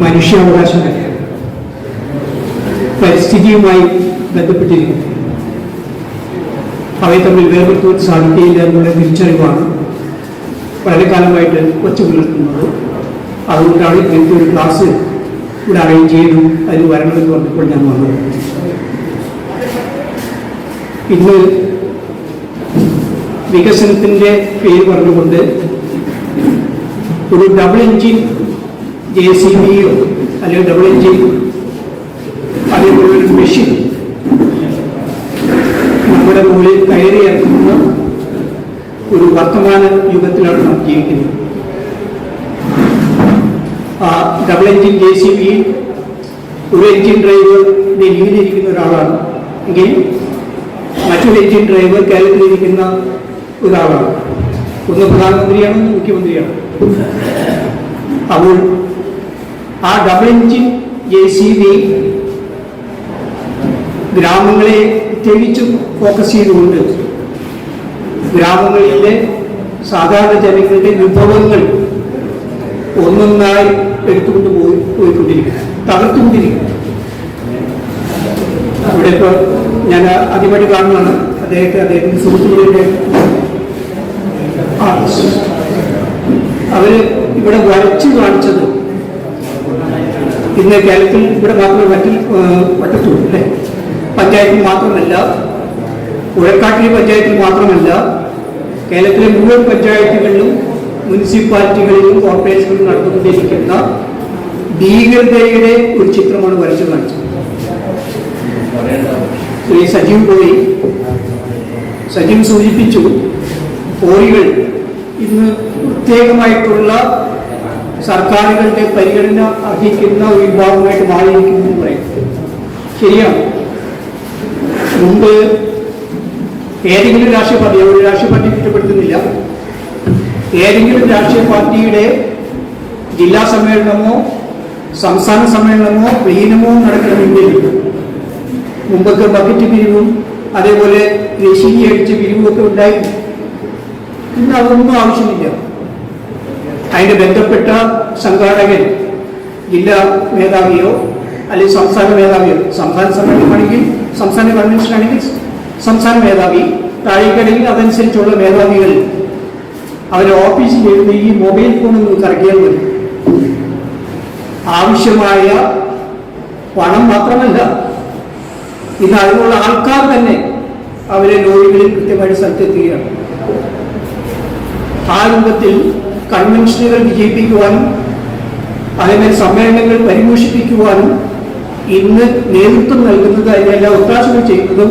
മനുഷ്യാവകാശമല്ല, പരിസ്ഥിതിയുമായി ബന്ധപ്പെട്ടിരിക്കുന്നു. അവയെ തമ്മിൽ വേർപെടുത്തുവാൻ സാധിക്കുകയില്ല എന്നുള്ള തിരിച്ചറിവാണ് വളരെ കാലമായിട്ട് വച്ചു പുലർത്തുന്നത്. അതുകൊണ്ടാണ് എനിക്ക് ഒരു ക്ലാസ് ഇവിടെ അറേഞ്ച് ചെയ്തു അതിന് വരണമെന്ന് പറഞ്ഞപ്പോൾ ഞാൻ വന്നത്. ഇന്ന് വികസനത്തിൻ്റെ പേര് പറഞ്ഞുകൊണ്ട് ഒരു ഡബിൾ എൻജിൻ JCBയോ അല്ലെങ്കിൽ ഡബിൾ എൻജിൻ അതേപോലെ ഒരു മെഷീൻ നമ്മുടെ മുകളിൽ കയറി ഇറക്കുന്ന ഒരു വർത്തമാന യുഗത്തിലാണ് നാം ജീവിക്കുന്നത്. ആ ഡബിൾ എൻജിൻ JCB ഒരു എൻജിൻ ഡ്രൈവറിന്റെ ലീവിലിരിക്കുന്ന ഒരാളാണ് എങ്കിൽ മറ്റൊരു എൻജിൻ ഡ്രൈവർ കേരളത്തിലിരിക്കുന്ന ഒരാളാണ്. ഒന്ന് പ്രധാനമന്ത്രിയാണ്, ഒന്ന് മുഖ്യമന്ത്രിയാണ്. അപ്പോൾ ആ ഡബിൾ എൻജിൻ JCB ഗ്രാമങ്ങളെ പ്രത്യേകിച്ചും ഫോക്കസ് ചെയ്തുകൊണ്ട് ഗ്രാമങ്ങളിലെ സാധാരണ ജനങ്ങളുടെ വിഭവങ്ങൾ ഒന്നൊന്നായി എടുത്തുകൊണ്ട് പോയിക്കൊണ്ടിരിക്കുക, തകർത്തുകൊണ്ടിരിക്കുക. അവിടെ ഇപ്പോൾ ഞാൻ ആദ്യമായിട്ട് കാണുന്നതാണ് അദ്ദേഹത്തിന്റെ സുഹൃത്തുക്കളുടെ അവര് ഇവിടെ വരച്ചു കാണിച്ചത് ഇന്ന് കേരളത്തിൽ ഇവിടെ മാത്രമേ വട്ടത്തൂർ അല്ലേ പഞ്ചായത്തിൽ മാത്രമല്ല, ഉഴക്കാട്ടിരി പഞ്ചായത്തിൽ മാത്രമല്ല, കേരളത്തിലെ മുഴുവൻ പഞ്ചായത്തുകളിലും മുനിസിപ്പാലിറ്റികളിലും കോർപ്പറേഷനിലും നടന്നുകൊണ്ടിരിക്കുന്ന ഭീകരതയുടെ ഒരു ചിത്രമാണ് വരച്ചു കാണിച്ചത്. ശ്രീ സജീവ് സൂചിപ്പിച്ചു, കോറികൾ ഇന്ന് പ്രത്യേകമായിട്ടുള്ള സർക്കാരുകളുടെ പരിഗണന അർഹിക്കുന്ന ഒരു വിഭാഗമായിട്ട് മാറിയിരിക്കുന്നു എന്ന് പറയും. ശരിയാണ്. മുമ്പ് ഏതെങ്കിലും രാഷ്ട്രീയ പാർട്ടി, ഒരു രാഷ്ട്രീയ പാർട്ടി കുറ്റപ്പെടുത്തുന്നില്ല, ഏതെങ്കിലും രാഷ്ട്രീയ പാർട്ടിയുടെ ജില്ലാ സമ്മേളനമോ സംസ്ഥാന സമ്മേളനമോ പ്ലീനമോ നടക്കണമെങ്കിൽ മുമ്പൊക്കെ ബക്കറ്റ് പിരിവും അതേപോലെ രശീതി അടിച്ച പിരിവുമൊക്കെ ഉണ്ടായിരുന്നു. ഇന്ന് അതൊന്നും ആവശ്യമില്ല. അതിന് ബന്ധപ്പെട്ട സംഘാടകൻ ജില്ലാ മേധാവിയോ അല്ലെങ്കിൽ സംസ്ഥാന മേധാവിയോ, സംസ്ഥാന സമ്മേളനമാണെങ്കിൽ സംസ്ഥാന കൺവെൻഷനാണെങ്കിൽ സംസ്ഥാന മേധാവി, താഴേക്കടയിൽ അതനുസരിച്ചുള്ള മേധാവികൾ അവരുടെ ഓഫീസിൽ എഴുതി ഈ മൊബൈൽ ഫോണൊന്ന് കറക്കിയാൽ മതി. ആവശ്യമായ പണം മാത്രമല്ല, ഇന്ന് അതിനുള്ള ആൾക്കാർ തന്നെ അവരെ ലോറികളിൽ കൃത്യമായിട്ട് സ്ഥലത്തെത്തുകയാണ്. ആ രൂപത്തിൽ കൺവെൻഷനുകൾ വിജയിപ്പിക്കുവാനും അതേപോലെ സമ്മേളനങ്ങൾ പരിപോഷിപ്പിക്കുവാനും ഇന്ന് നേതൃത്വം നൽകുന്നത്, അതിനെല്ലാം ഒത്താശകൾ ചെയ്യുന്നതും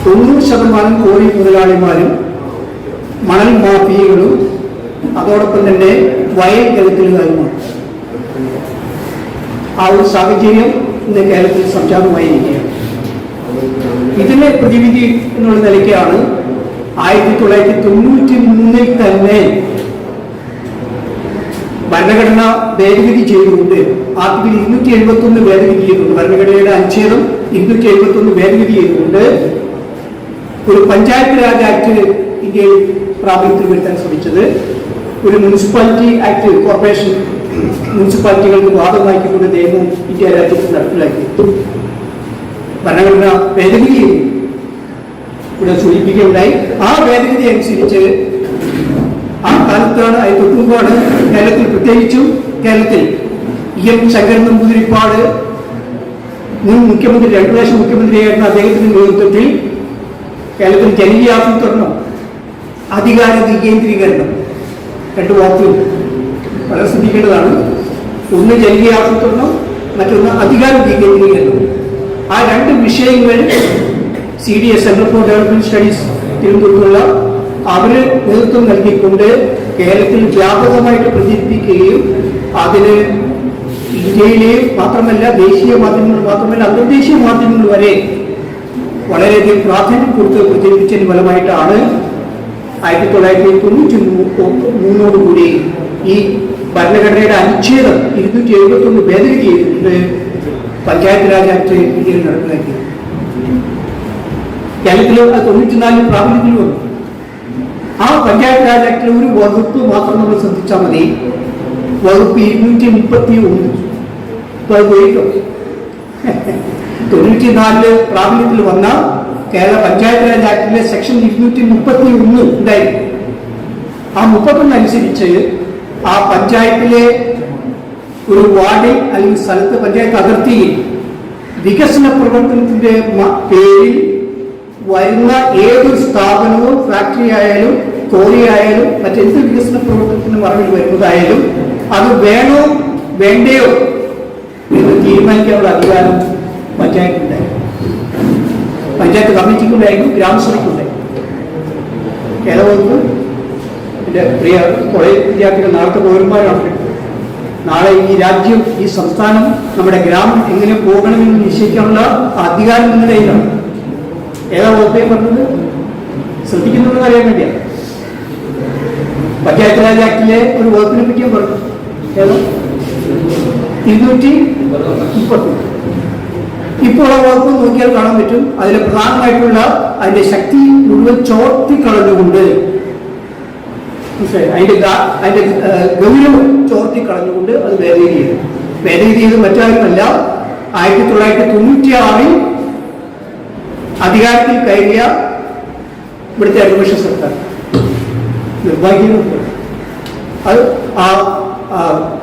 90% കോറി മുതലാളിമാരും മണൽ മാഫിയകളും അതോടൊപ്പം തന്നെ വയൽ കരുത്തലുകാരുമാണ്. ആ ഒരു സാഹചര്യം ഇന്ന് കേരളത്തിൽ സംജാതമായിരിക്കുകയാണ്. ഇതിനെ പ്രതിവിധി എന്നുള്ള നിലയ്ക്കാണ് 1993 തന്നെ ഭരണഘടന ഭേദഗതി ചെയ്തുകൊണ്ട് ആർട്ടിക്കിൾ 271 ഭേദഗതി ചെയ്തുകൊണ്ട്, ഭരണഘടനയുടെ അനുച്ഛേദം 271 ഭേദഗതി ചെയ്തുകൊണ്ട് ഒരു പഞ്ചായത്ത് രാജ് ആക്ട് ഇന്ത്യയിൽ പ്രാബല്യത്തിൽ വരുത്താൻ ശ്രമിച്ചത്. ഒരു മുനിസിപ്പാലിറ്റി ആക്ട്, കോർപ്പറേഷൻ മുനിസിപ്പാലിറ്റികൾക്ക് ബാധകമാക്കിക്കൊണ്ട് നിയമം ഇന്ത്യ രാജ്യത്ത് നടപ്പിലാക്കി. ഭരണഘടന ഭേദഗതി ഇവിടെ സൂചിപ്പിക്കുകയുണ്ടായി. ആ ഭേദഗതി അനുസരിച്ച് ആ കാലത്താണ്, അതിന് തൊട്ടുമുമ്പാണ് കേരളത്തിൽ, പ്രത്യേകിച്ചും കേരളത്തിൽ EM ശങ്കരൻ നമ്പൂതിരിപ്പാട് മുൻ മുഖ്യമന്ത്രി, 2 പ്രാവശ്യം മുഖ്യമന്ത്രിയായിരുന്ന അദ്ദേഹത്തിന്റെ നേതൃത്വത്തിൽ കേരളത്തിൽ ജനകീയ ആസൂത്രണം, അധികാര വികേന്ദ്രീകരണം, 2 വാക്കുകൾ വളരെ ശ്രദ്ധിക്കേണ്ടതാണ്. ഒന്ന് ജനകീയ ആസൂത്രണം, മറ്റൊന്ന് അധികാര വികേന്ദ്രീകരണം. ആ 2 വിഷയങ്ങൾ CDS, centre for development studies തിരുവനന്തപുരത്തുള്ള അവര് നേതൃത്വം നൽകിക്കൊണ്ട് കേരളത്തിൽ വ്യാപകമായിട്ട് പ്രചരിപ്പിക്കുകയും അതിന് ഇന്ത്യയിലെ മാത്രമല്ല ദേശീയ മാധ്യമങ്ങൾ മാത്രമല്ല അന്തർദേശീയ മാധ്യമങ്ങൾ വരെ വളരെയധികം പ്രാധാന്യം കൊടുത്ത് പ്രചരിപ്പിച്ചതിന് ഫലമായിട്ടാണ് 1993 കൂടി ഈ ഭരണഘടനയുടെ അനുച്ഛേദം 271 ഭേദഗതി ചെയ്തിട്ടുണ്ട് പഞ്ചായത്ത് രാജ് ആക്ട് ഇന്ത്യയിൽ നടപ്പിലാക്കി. കേരളത്തിൽ 94 പ്രാബല്യത്തിൽ വന്നു. ആ പഞ്ചായത്ത് രാജ് ആക്ടിലെ ഒരു വകുപ്പ് മാത്രം നമ്മൾ ശ്രദ്ധിച്ചാൽ മതി. വകുപ്പ് 231. ഇപ്പോൾ അത് പോയിട്ടോ. 94 പ്രാബല്യത്തിൽ വന്ന കേരള പഞ്ചായത്ത് രാജ് ആക്ടിലെ സെക്ഷൻ 231 ഉണ്ടായിരുന്നു. ആ 31 അനുസരിച്ച് ആ പഞ്ചായത്തിലെ ഒരു വാർഡിൽ അല്ലെങ്കിൽ സ്ഥലത്ത് പഞ്ചായത്ത് അതിർത്തിയിൽ വികസന പ്രവർത്തനത്തിന്റെ പേരിൽ വരുന്ന ഏതൊരു സ്ഥാപനവും ഫാക്ടറി ആയാലും കോറി ആയാലും മറ്റെന്ത് വികസന പ്രവർത്തനത്തിന് മറവിൽ വരുന്നതായാലും അത് വേണോ വേണ്ടയോ എന്ന് തീരുമാനിക്കാനുള്ള അധികാരം പഞ്ചായത്തിനുണ്ടായിരുന്നു. പഞ്ചായത്ത് കമ്മിറ്റിക്കുണ്ടായിരുന്നു, ഗ്രാമസഭയ്ക്കുണ്ടായിരുന്നു. കേരളവകുപ്പ് എൻ്റെ പ്രിയ കോളേജ് വിദ്യാർത്ഥികൾ നാളത്തെ പൗരന്മാരാണ്. നാളെ ഈ രാജ്യം, ഈ സംസ്ഥാനം, നമ്മുടെ ഗ്രാമം എങ്ങനെ പോകണമെന്ന് നിശ്ചയിക്കാനുള്ള അധികാരം നിങ്ങളുടെ കയ്യിലാണ്. ഏതാ വകുപ്പേ പറഞ്ഞത്? ശ്രദ്ധിക്കുന്നുണ്ടെന്ന് അറിയാൻ വേണ്ടിയാണ്. പഞ്ചായത്ത് രാജ് ആക്ടിലെ ഒരു വകുപ്പിനെ പറ്റിയും പറഞ്ഞു. ഏതോ 230. ഇപ്പോൾ ആ വകുപ്പ് നോക്കിയാൽ കാണാൻ പറ്റും. അതിൽ പ്രധാനമായിട്ടുള്ള അതിന്റെ ശക്തി മുഴുവൻ ചോർത്തിക്കളഞ്ഞുകൊണ്ട്, അതിന്റെ ഗൗരവം ചോർത്തിക്കളഞ്ഞുകൊണ്ട് അത് ഭേദഗതി ചെയ്തു. ഭേദഗതി ചെയ്ത് മറ്റാരുമല്ല, 1996 അധികാരത്തിൽ കയറിയ ഇവിടുത്തെ ഇടതുപക്ഷ സർക്കാർ. നിർഭാഗ്യമുണ്ട്. അത് ആ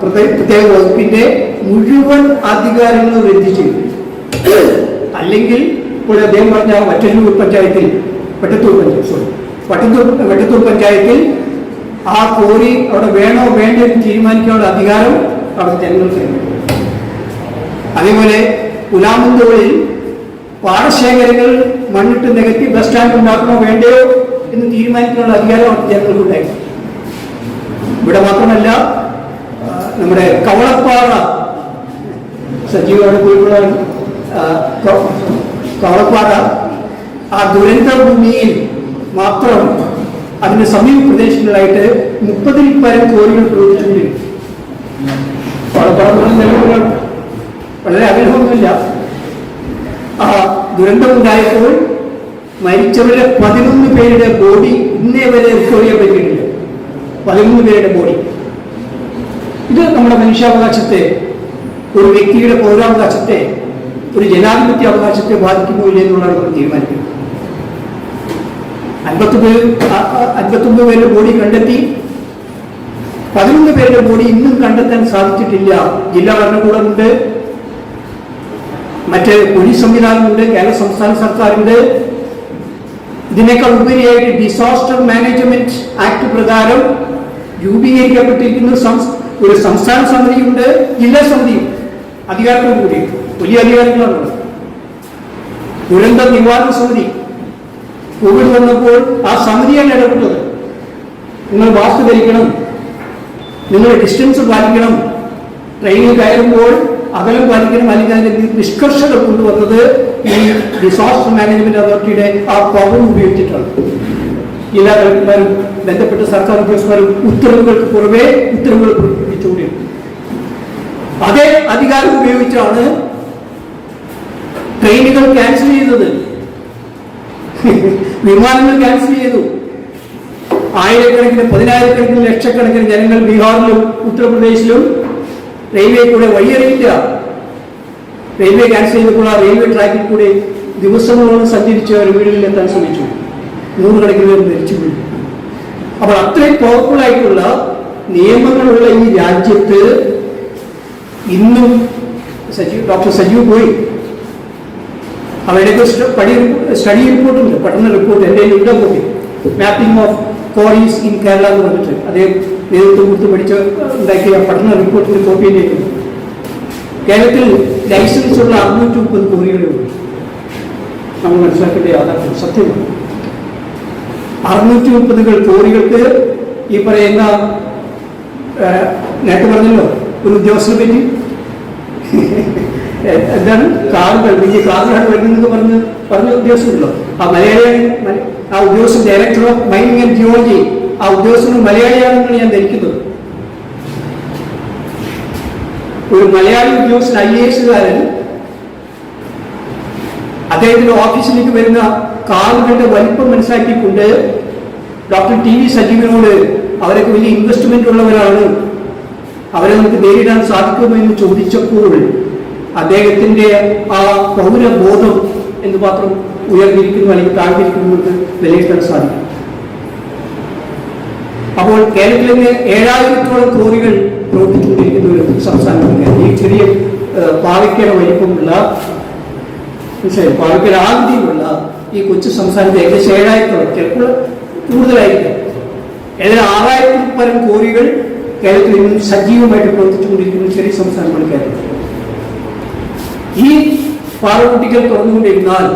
പ്രത്യേക വകുപ്പിന്റെ മുഴുവൻ അധികാരങ്ങളും റദ്ദ് ചെയ്തു. അല്ലെങ്കിൽ ഇപ്പോൾ അദ്ദേഹം പറഞ്ഞ വറ്റത്തൂർ പഞ്ചായത്തിൽ പഞ്ചായത്തിൽ ആ കോരി അവിടെ വേണോ വേണ്ടോ എന്ന് തീരുമാനിക്കാനുള്ള അധികാരം അവിടെ ജനങ്ങൾക്ക്. അതേപോലെ പുലാമന്തോളിൽ പാടശേഖരങ്ങൾ മണ്ണിട്ട് നികത്തി ബസ് സ്റ്റാൻഡ് ഉണ്ടാക്കണോ വേണ്ടയോ എന്ന് തീരുമാനിക്കാനുള്ള അധികാരം അവിടെ ജനങ്ങൾക്കുണ്ടായിരുന്നു. ഇവിടെ മാത്രമല്ല, നമ്മുടെ കവളപ്പാറ സജീവോടെ പോയിട്ടുള്ളതാണ്. കവളപ്പാറ ആ ദുരന്ത ഭൂമിയിൽ മാത്രം അതിന്റെ സമീപ പ്രദേശങ്ങളിലായിട്ട് 30-ൽ പരം കോരികൾ പ്രവർത്തിച്ചുകൊണ്ടിരിക്കും. കവളപ്പാറ വളരെ ആഗ്രഹമൊന്നുമില്ല. ആ ദുരന്തമുണ്ടായപ്പോൾ മരിച്ചവരുടെ 11 പേരുടെ ബോഡി ഇന്നേ വരെ റിക്കവർ ചെയ്യാൻ പറ്റിയിട്ടില്ല. 11 പേരുടെ ബോഡി. ഇത് നമ്മുടെ മനുഷ്യാവകാശത്തെ, ഒരു വ്യക്തിയുടെ പൗരാവകാശത്തെ, ഒരു ജനാധിപത്യ അവകാശത്തെ ബാധിക്കുമോ ഇല്ല എന്നുള്ളതാണ് നമ്മൾ തീരുമാനിക്കുന്നത്. 59 പേരുടെ ബോഡി കണ്ടെത്തി. 11 പേരുടെ ബോഡി ഇന്നും കണ്ടെത്താൻ സാധിച്ചിട്ടില്ല. ജില്ലാ ഭരണകൂടമുണ്ട്, മറ്റ് പോലീസ് സംവിധാനമുണ്ട്, കേരള സംസ്ഥാന സർക്കാരുണ്ട്. ഇതിനേക്കാൾ ഉപരിയായിട്ട് ഡിസാസ്റ്റർ മാനേജ്മെന്റ് ആക്ട് പ്രകാരം രൂപീകരിക്കപ്പെട്ടിരിക്കുന്ന ഒരു സംസ്ഥാന സമിതിയുണ്ട്, ജില്ലാ സമിതിയും. അധികാരത്തോടു കൂടി വലിയ അധികാരങ്ങളാണ്. ദുരന്ത നിവാരണ സമിതി കോവിഡ് വന്നപ്പോൾ ആ സമിതിയാണ് ഇടപെട്ടത്. നിങ്ങൾ മാസ്ക് ധരിക്കണം, നിങ്ങൾ ഡിസ്റ്റൻസ് പാലിക്കണം, ട്രെയിനിൽ കയറുമ്പോൾ അകലം പാലിക്കണം, അല്ലെങ്കിൽ അതിന്റെ നിഷ്കർഷകൾ കൊണ്ടുവന്നത് ഈ ഡിസാസ്റ്റർ മാനേജ്മെന്റ് അതോറിറ്റിയുടെ ആ പവർ ഉപയോഗിച്ചിട്ടാണ്. ജില്ലാ കളക്ടർമാരും ബന്ധപ്പെട്ട സർക്കാർ ഉദ്യോഗസ്ഥന്മാരും ഉത്തരവുകൾക്ക് പുറമെ ഉത്തരവുകൾ പുറപ്പെടുവിച്ചുകൊണ്ടിരുന്നു. അതേ അധികാരം ഉപയോഗിച്ചാണ് ട്രെയിനുകൾ ക്യാൻസൽ ചെയ്തത്, വിമാനങ്ങൾ ക്യാൻസൽ ചെയ്തു. ആയിരക്കണക്കിന് 10,000-കണക്കിന് ലക്ഷക്കണക്കിന് ജനങ്ങൾ ബീഹാറിലും ഉത്തർപ്രദേശിലും റെയിൽവേ കൂടെ വഴിയറിയില്ല. റെയിൽവേ ക്യാൻസൽ ചെയ്തപ്പോൾ ആ റെയിൽവേ ട്രാക്കിൽ കൂടെ ദിവസങ്ങളോളം സഞ്ചരിച്ച് അവർ വീടുകളിലെത്താൻ ശ്രമിച്ചു. 100 കണക്കിന് പേർ മരിച്ചു വീണു. അപ്പോൾ അത്രയും പവർഫുൾ ആയിട്ടുള്ള നിയമങ്ങളുള്ള ഈ രാജ്യത്ത് ഇന്നും ഡോക്ടർ സജീവ് പോയി അവരുടെയൊക്കെ സ്റ്റഡി റിപ്പോർട്ടുണ്ട്, പഠന റിപ്പോർട്ട് എൻ്റെ ഇവിടെ പോയി, mapping of quarries in Kerala എന്ന് പറഞ്ഞിട്ട് അദ്ദേഹം നേതൃത്വം കൊടുത്ത് പഠിച്ച് ഉണ്ടാക്കിയ പഠന റിപ്പോർട്ടിന്റെ കോപ്പി തന്നെയായിരുന്നു. കേരളത്തിൽ ലൈസൻസ് ഉള്ള 630 കോറികളേ ഉള്ളൂ. നമ്മൾ മനസ്സിലാക്കേണ്ട യാഥാർത്ഥ്യം സത്യമാണ്. 630 കോറികൾക്ക് ഈ പറയുന്ന നേരത്തെ പറഞ്ഞല്ലോ ഒരു ഉദ്യോഗസ്ഥനെ പറ്റി എന്താണ് കാറുകൾ, വലിയ കാറുകളാണ് വരുന്നത് പറഞ്ഞ ഉദ്യോഗസ്ഥനല്ലോ. ആ മലയാളിയാണ് ആ ഉദ്യോഗസ്ഥൻ, director of mining and geology. ആ ഉദ്യോഗസ്ഥന് മലയാളിയാണെന്നാണ് ഞാൻ ധരിക്കുന്നത്. ഒരു മലയാളി ഉദ്യോഗസ്ഥൻ IAS-കാരൻ അദ്ദേഹത്തിന്റെ ഓഫീസിലേക്ക് വരുന്ന കാറുകളുടെ വലിപ്പം മനസ്സിലാക്കിക്കൊണ്ട് ഡോക്ടർ TV സജീവനോട് അവരൊക്കെ വലിയ ഇൻവെസ്റ്റ്മെന്റ് ഉള്ളവരാണ്, അവരെ നമുക്ക് നേരിടാൻ സാധിക്കുമെന്ന് ചോദിച്ചപ്പോൾ അദ്ദേഹത്തിന്റെ ആ പൗരബോധം എന്ന് മാത്രം ഉയർന്നിരിക്കുന്നു അല്ലെങ്കിൽ താഴ്ന്നിരിക്കുന്നു എന്ന് വിലയിരുത്താൻ സാധിക്കും. അപ്പോൾ കേരളത്തിലെ 7000-ഓളം ക്വാറികൾ പ്രവർത്തിച്ചുകൊണ്ടിരിക്കുന്ന ഒരു സംസ്ഥാനമാണ്. ഈ ചെറിയ പാവയ്ക്കയുടെ വലിപ്പമുള്ള പാവയ്ക്കയുടെ ആകൃതിയിലുള്ള ഈ കൊച്ചു സംസ്ഥാനത്ത് ഏകദേശം 7000-ഓളം, ചിലപ്പോൾ കൂടുതലായിരിക്കും, ഏതായാലും 6000-ൽ പരം ക്വാറികൾ കേരളത്തിൽ നിന്നും സജീവമായിട്ട് പ്രവർത്തിച്ചുകൊണ്ടിരിക്കുന്ന ചെറിയ സംസ്ഥാനമാണ് കേരളം. ഈ പാറകുട്ടികൾ തുറന്നുകൊണ്ടിരുന്നാൽ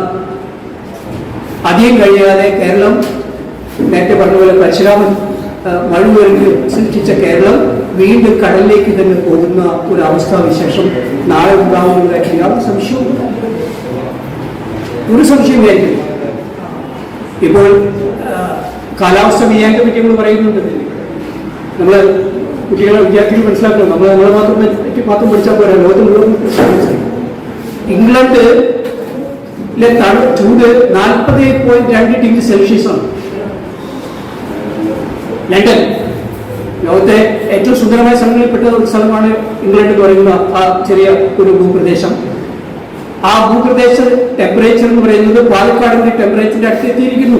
അധികം കഴിയാതെ കേരളം നേരത്തെ പറഞ്ഞ പോലെ പരശുരാമൻ മഴുവരഞ്ഞ് സൃഷ്ടിച്ച കേരളം വീണ്ടും കടലിലേക്ക് തന്നെ പോകുന്ന ഒരു അവസ്ഥാവിശേഷം നാളെ ഉണ്ടാകുന്നതായിട്ട് യാതൊരു സംശയവും ഒരു സംശയമായിരിക്കും. ഇപ്പോൾ കാലാവസ്ഥ വ്യതിയാനത്തെ പറ്റി നമ്മൾ പറയുന്നുണ്ട്. നമ്മൾ കുട്ടികളെ വിദ്യാർത്ഥികൾ മനസ്സിലാക്കണം, നമ്മളെ മാത്രം പഠിച്ചാൽ പോരാ, ലോകത്തിൽ മുഴുവൻ ഇംഗ്ലണ്ടിലെ ചൂട് 40.2 ഡിഗ്രി സെൽഷ്യസ് ആണ്. ലണ്ടൻ ലോകത്തെ ഏറ്റവും സുന്ദരമായ സ്ഥലങ്ങളിൽപ്പെട്ട ഒരു സ്ഥലമാണ് ഇംഗ്ലണ്ട് എന്ന് പറയുന്ന ആ ചെറിയ ഒരു ഭൂപ്രദേശം. ആ ഭൂപ്രദേശ ടെമ്പറേച്ചർ എന്ന് പറയുന്നത് പാലക്കാടിന്റെ ടെമ്പറേച്ചറിന്റെ അടുത്ത് എത്തിയിരിക്കുന്നു.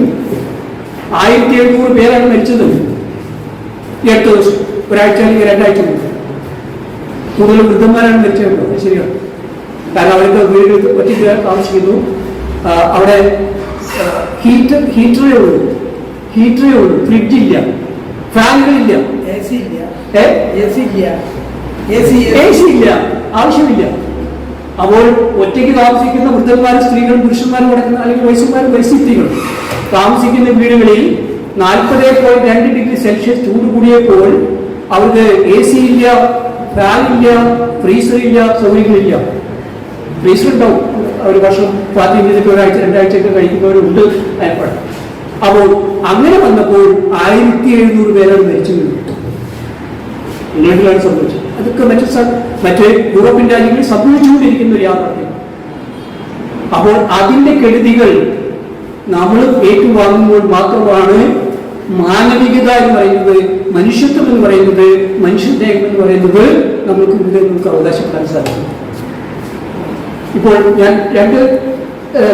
1700 പേരാണ് മരിച്ചത് ഈ അടുത്ത ദിവസം, ഒരാഴ്ച അല്ലെങ്കിൽ 2 ആഴ്ച മുമ്പ്. കൂടുതൽ വൃദ്ധന്മാരാണ് മരിച്ചത്. ശരിയാണ്, കാരണം അവർക്ക് വീടുകൾ ഒറ്റയ്ക്ക് താമസിക്കുന്നു. അവിടെ ഹീറ്ററേ ഉള്ളൂ, ഫ്രിഡ്ജില്ല, ഫാനുകളില്ല, എ സി ഇല്ല, ആവശ്യമില്ല. അപ്പോൾ ഒറ്റയ്ക്ക് താമസിക്കുന്ന വൃദ്ധന്മാരും സ്ത്രീകളും പുരുഷന്മാരും അടക്കുന്ന അല്ലെങ്കിൽ വയസ്സന്മാരും വയസ്സ്ത്രീകളും താമസിക്കുന്ന വീടുകളിൽ 40.2 ഡിഗ്രി സെൽഷ്യസ് ചൂട് കൂടിയപ്പോൾ അവർക്ക് എ സി ഇല്ല, ഫാനില്ല, ഫ്രീസറില്ല, സൗകര്യങ്ങളില്ല. ഫ്രീസർ ഉണ്ടാവും, ഒരു വർഷം പാത്രം ചെയ്തിട്ട് ഒരാഴ്ച 2 ആഴ്ചയൊക്കെ കഴിക്കുന്നവരുണ്ട് ഏർപ്പാട്. അപ്പോൾ അങ്ങനെ വന്നപ്പോൾ 1700 പേരാണ് മരിച്ചു വീണു. ഇംഗ്ലണ്ടിലാണ് സംഭവിച്ചത്. അതൊക്കെ മറ്റേ യൂറോപ്യൻ രാജ്യങ്ങളിൽ സംഭവിച്ചുകൊണ്ടിരിക്കുന്ന ഒരു യാഥാർത്ഥ്യം. അപ്പോൾ അതിന്റെ കെടുതികൾ നമ്മൾ ഏറ്റുവാങ്ങുമ്പോൾ മാത്രമാണ് മാനവികത എന്ന് പറയുന്നത്, മനുഷ്യത്വം എന്ന് പറയുന്നത്, മനുഷ്യസ്നേഹം എന്ന് പറയുന്നത് നമുക്ക് അവകാശപ്പെടാൻ സാധിക്കും. ഇപ്പോൾ ഞാൻ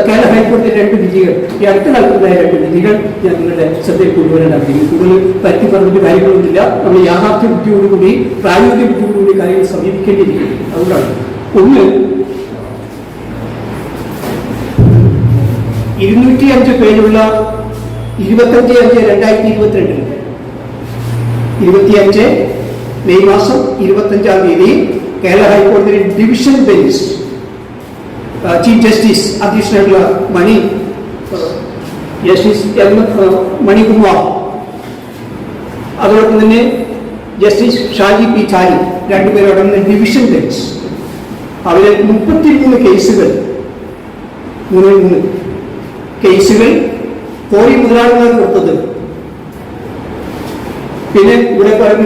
കേരള ഹൈക്കോടതിയുടെ 2 വിധികൾ, ഈ അടുത്ത കാലത്തുണ്ടായ 2 വിധികൾ ഞാൻ നിങ്ങളുടെ ശ്രദ്ധയിൽ കൊണ്ടുവരാൻ ആഗ്രഹിക്കും. കൂടുതൽ പറ്റി പറഞ്ഞിട്ട് കാര്യങ്ങളൊന്നുമില്ല. നമ്മൾ യാഥാർത്ഥ്യ ബുദ്ധിയോടുകൂടി പ്രായോഗിക ബുദ്ധിയോടുകൂടി കാര്യങ്ങൾ സമീപിക്കേണ്ടിയിരിക്കും. അതുകൊണ്ടാണ് ഒന്ന്, 205 പേജുള്ള 25/5/2022 25 മെയ് മാസം 25-ാം തീയതി കേരള ഹൈക്കോടതിയുടെ ഡിവിഷൻ ബെഞ്ച് ചീഫ് ജസ്റ്റിസ് അധ്യക്ഷനായിട്ടുള്ള മണികുമാർ, അതോടൊപ്പം തന്നെ ജസ്റ്റിസ് ഷാജി പി ചാരി, 2 പേരടങ്ങുന്ന ഡിവിഷൻ ബെഞ്ച് അവരെ 33 കേസുകൾ കോറി മുതലാളിമാർ കൊടുത്തത്, പിന്നെ ഇവിടെ പറയുന്ന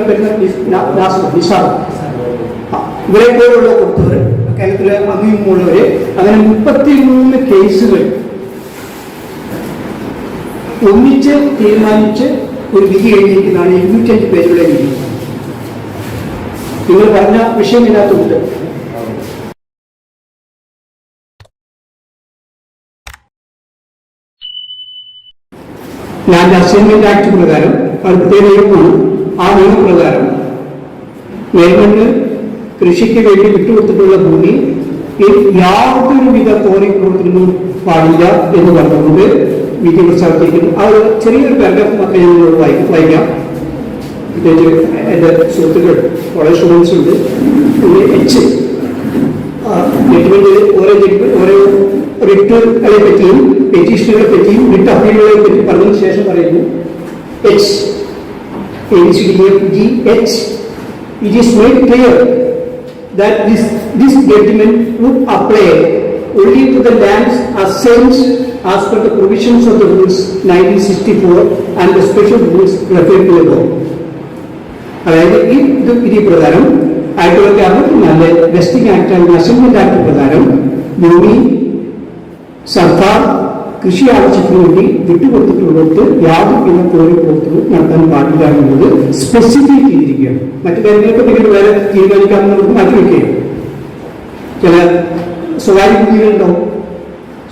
നിസാർ ഇവരെ പോലുള്ള കൊടുത്തവർ, കേരളത്തിലെ അംഗീകമുള്ളവര്, അങ്ങനെ 33 കേസുകൾ ഒന്നിച്ച് തീരുമാനിച്ച് ഒരു വിധി എഴുതിയിരിക്കുന്നതാണ് 205 പേജുള്ള വിധി. നിങ്ങൾ പറഞ്ഞ വിഷയം ഇതിനകത്തുണ്ട്. ലാൻഡ് അസൈൻമെന്റ് ആക്ട് പ്രകാരം അത് പ്രത്യേക നിയമമാണ്. ആ നിയമപ്രകാരം ഗവൺമെന്റ് കൃഷിക്ക് വേണ്ടി വിട്ടുകൊടുത്തിട്ടുള്ള ഭൂമി യാതൊരുവിധ കോറി പ്രവർത്തനങ്ങളും പാടില്ല എന്ന് പറഞ്ഞുകൊണ്ട് വിധി പ്രസ്താവിച്ചിരിക്കുന്നു. ആ ഒരു ചെറിയൊരു പാരഗ്രാഫ് മാത്രമേ ഞങ്ങളോട് വായിക്കാം. പ്രത്യേകിച്ച് എൻ്റെ സുഹൃത്തുക്കൾ വളരെ സ്റ്റുഡൻസ് ഉണ്ട്. എച്ച് ജഡ്ജ്മെന്റ് ഓരോ റിട്ടുകളെ പറ്റിയും പെറ്റീഷനുകളെ പറ്റിയും റിട്ട് അപ്പീലുകളെ പറ്റി പറഞ്ഞതിന് ശേഷം പറയുന്നു, it is made clear that this judgment would apply only to the lands assigned as per the provisions of the rules 1964 and the special rules referred to above. അതായത് ഈ വിധി പ്രകാരം 1964 vesting act and assignment act പ്രകാരം ഭൂമി സർക്കാർ കൃഷി ആവശ്യത്തിന് വേണ്ടി വിട്ടുകൊടുത്തിട്ടുള്ളിടത്ത് യാതൊരു കോഴി പ്രവർത്തനവും നടത്താൻ പാടില്ല എന്നുള്ളത് സ്പെസിഫൈ ചെയ്തിരിക്കുകയാണ്. മറ്റു കാര്യങ്ങളൊക്കെ പിന്നീട് വേറെ തീരുമാനിക്കാമെന്നുള്ളത് മാറ്റിവെക്കുകയാണ്. ചില സ്വകാര്യ ഭൂമികളുണ്ടാവും,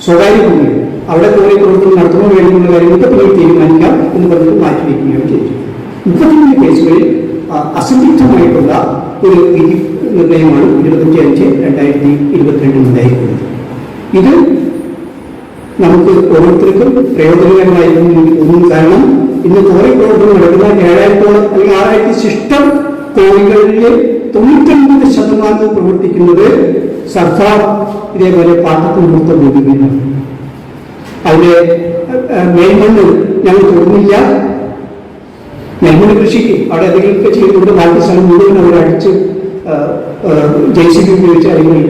സ്വകാര്യ ഭൂമികൾ അവിടെ കോഴി പ്രവർത്തനം നടത്തണോ വേണമെന്നുള്ള കാര്യങ്ങളൊക്കെ പിന്നീട് തീരുമാനിക്കാം എന്ന് പറഞ്ഞിട്ട് മാറ്റിവെക്കുകയാണ് ചെയ്തത്. 33 കേസുകളിൽ അസന്ധിഗ്ധമായിട്ടുള്ള ഒരു വിധി നിർണയമാണ് 25/2022 ഉണ്ടായിരിക്കുന്നത്. ഇത് നമുക്ക് ഓരോരുത്തർക്കും പ്രയോജനകരമായിരുന്നു എനിക്ക് തോന്നുന്നു. കാരണം ഇന്ന് കോഴി പ്രവർത്തനം നടക്കുന്ന 7000 അല്ലെങ്കിൽ 6000 ശിഷ്ടം കോഴികളിൽ 99% പ്രവർത്തിക്കുന്നത് സർക്കാർ ഇതേപോലെ പാട്ടത്തിന് കൊടുത്ത ഭൂമികളിലാണ്. അതിന്റെ മേൽമണ്ണ് ഞങ്ങൾ തുറന്നില്ല. നെൽമണ്ണ് കൃഷിക്ക് അവിടെ എന്തെങ്കിലുമൊക്കെ ചെയ്തുകൊണ്ട് ബാക്കി സ്ഥലം മുഴുവൻ അവർ അടിച്ച് JCB ഉപയോഗിച്ച് അല്ലെങ്കിൽ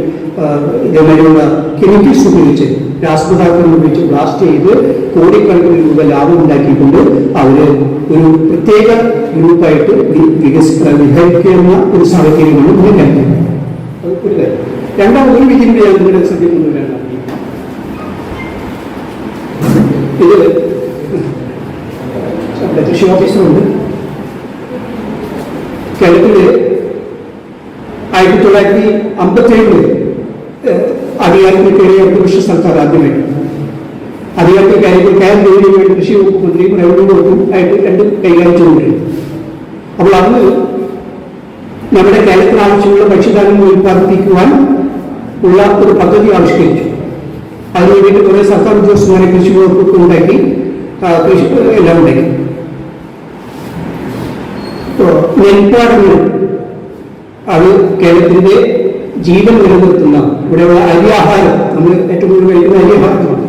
ഇതേമാതിരിയുള്ള കെമിക്കൽസ് ഉപയോഗിച്ച് രാസപദാർത്ഥങ്ങൾ ഉപയോഗിച്ച് ബ്ലാസ്റ്റ് ചെയ്ത് കോടിക്കണക്കിന് രൂപ ലാഭം ഉണ്ടാക്കിക്കൊണ്ട് അവര് ഒരു പ്രത്യേക ഗ്രൂപ്പായിട്ട് വിഹരിക്കുന്ന ഒരു സാഹചര്യമാണ് ഇന്ന് കഴിക്കുന്നത്. ഒരു കാര്യം. രണ്ടാമതൊരു വിധിയുടെ നിങ്ങളുടെ ശ്രദ്ധിക്കുന്നവരാണ് ഇത് കൃഷി ഓഫീസറുണ്ട്. കേരളത്തില് 1957 അധികാരത്തിൽ കയറിയ ഇടതുപക്ഷ സർക്കാർ ആദ്യമായിട്ട് അധികാരത്തിൽ കയറിയപ്പോൾ KM വേണ്ടി കൃഷി വകുപ്പ് മന്ത്രിയും റവന്യൂ വകുപ്പും ആയിട്ട് രണ്ടും കൈകാര്യം ചെയ്തിട്ടുണ്ട്. അപ്പോൾ അന്ന് നമ്മുടെ കേരളത്തിന് ആവശ്യമുള്ള ഭക്ഷ്യധാന്യങ്ങൾ ഉൽപ്പാദിപ്പിക്കുവാൻ ഉള്ള ഒരു പദ്ധതി ആവിഷ്കരിച്ചു. അതിനു വേണ്ടിയിട്ട് കുറെ സർക്കാർ ഉദ്യോഗസ്ഥന്മാരെ കൃഷി വകുപ്പ് ഉണ്ടാക്കി, കൃഷി എല്ലാം ഉണ്ടാക്കി. നെൽപ്പാടങ്ങൾ അത് കേരളത്തിന്റെ ജീവൻ നിലനിർത്തുന്ന ഇവിടെയുള്ള അരിയാഹാരം, നമ്മൾ ഏറ്റവും കൂടുതൽ കഴിക്കുന്ന അരിയാഹാരമാണ്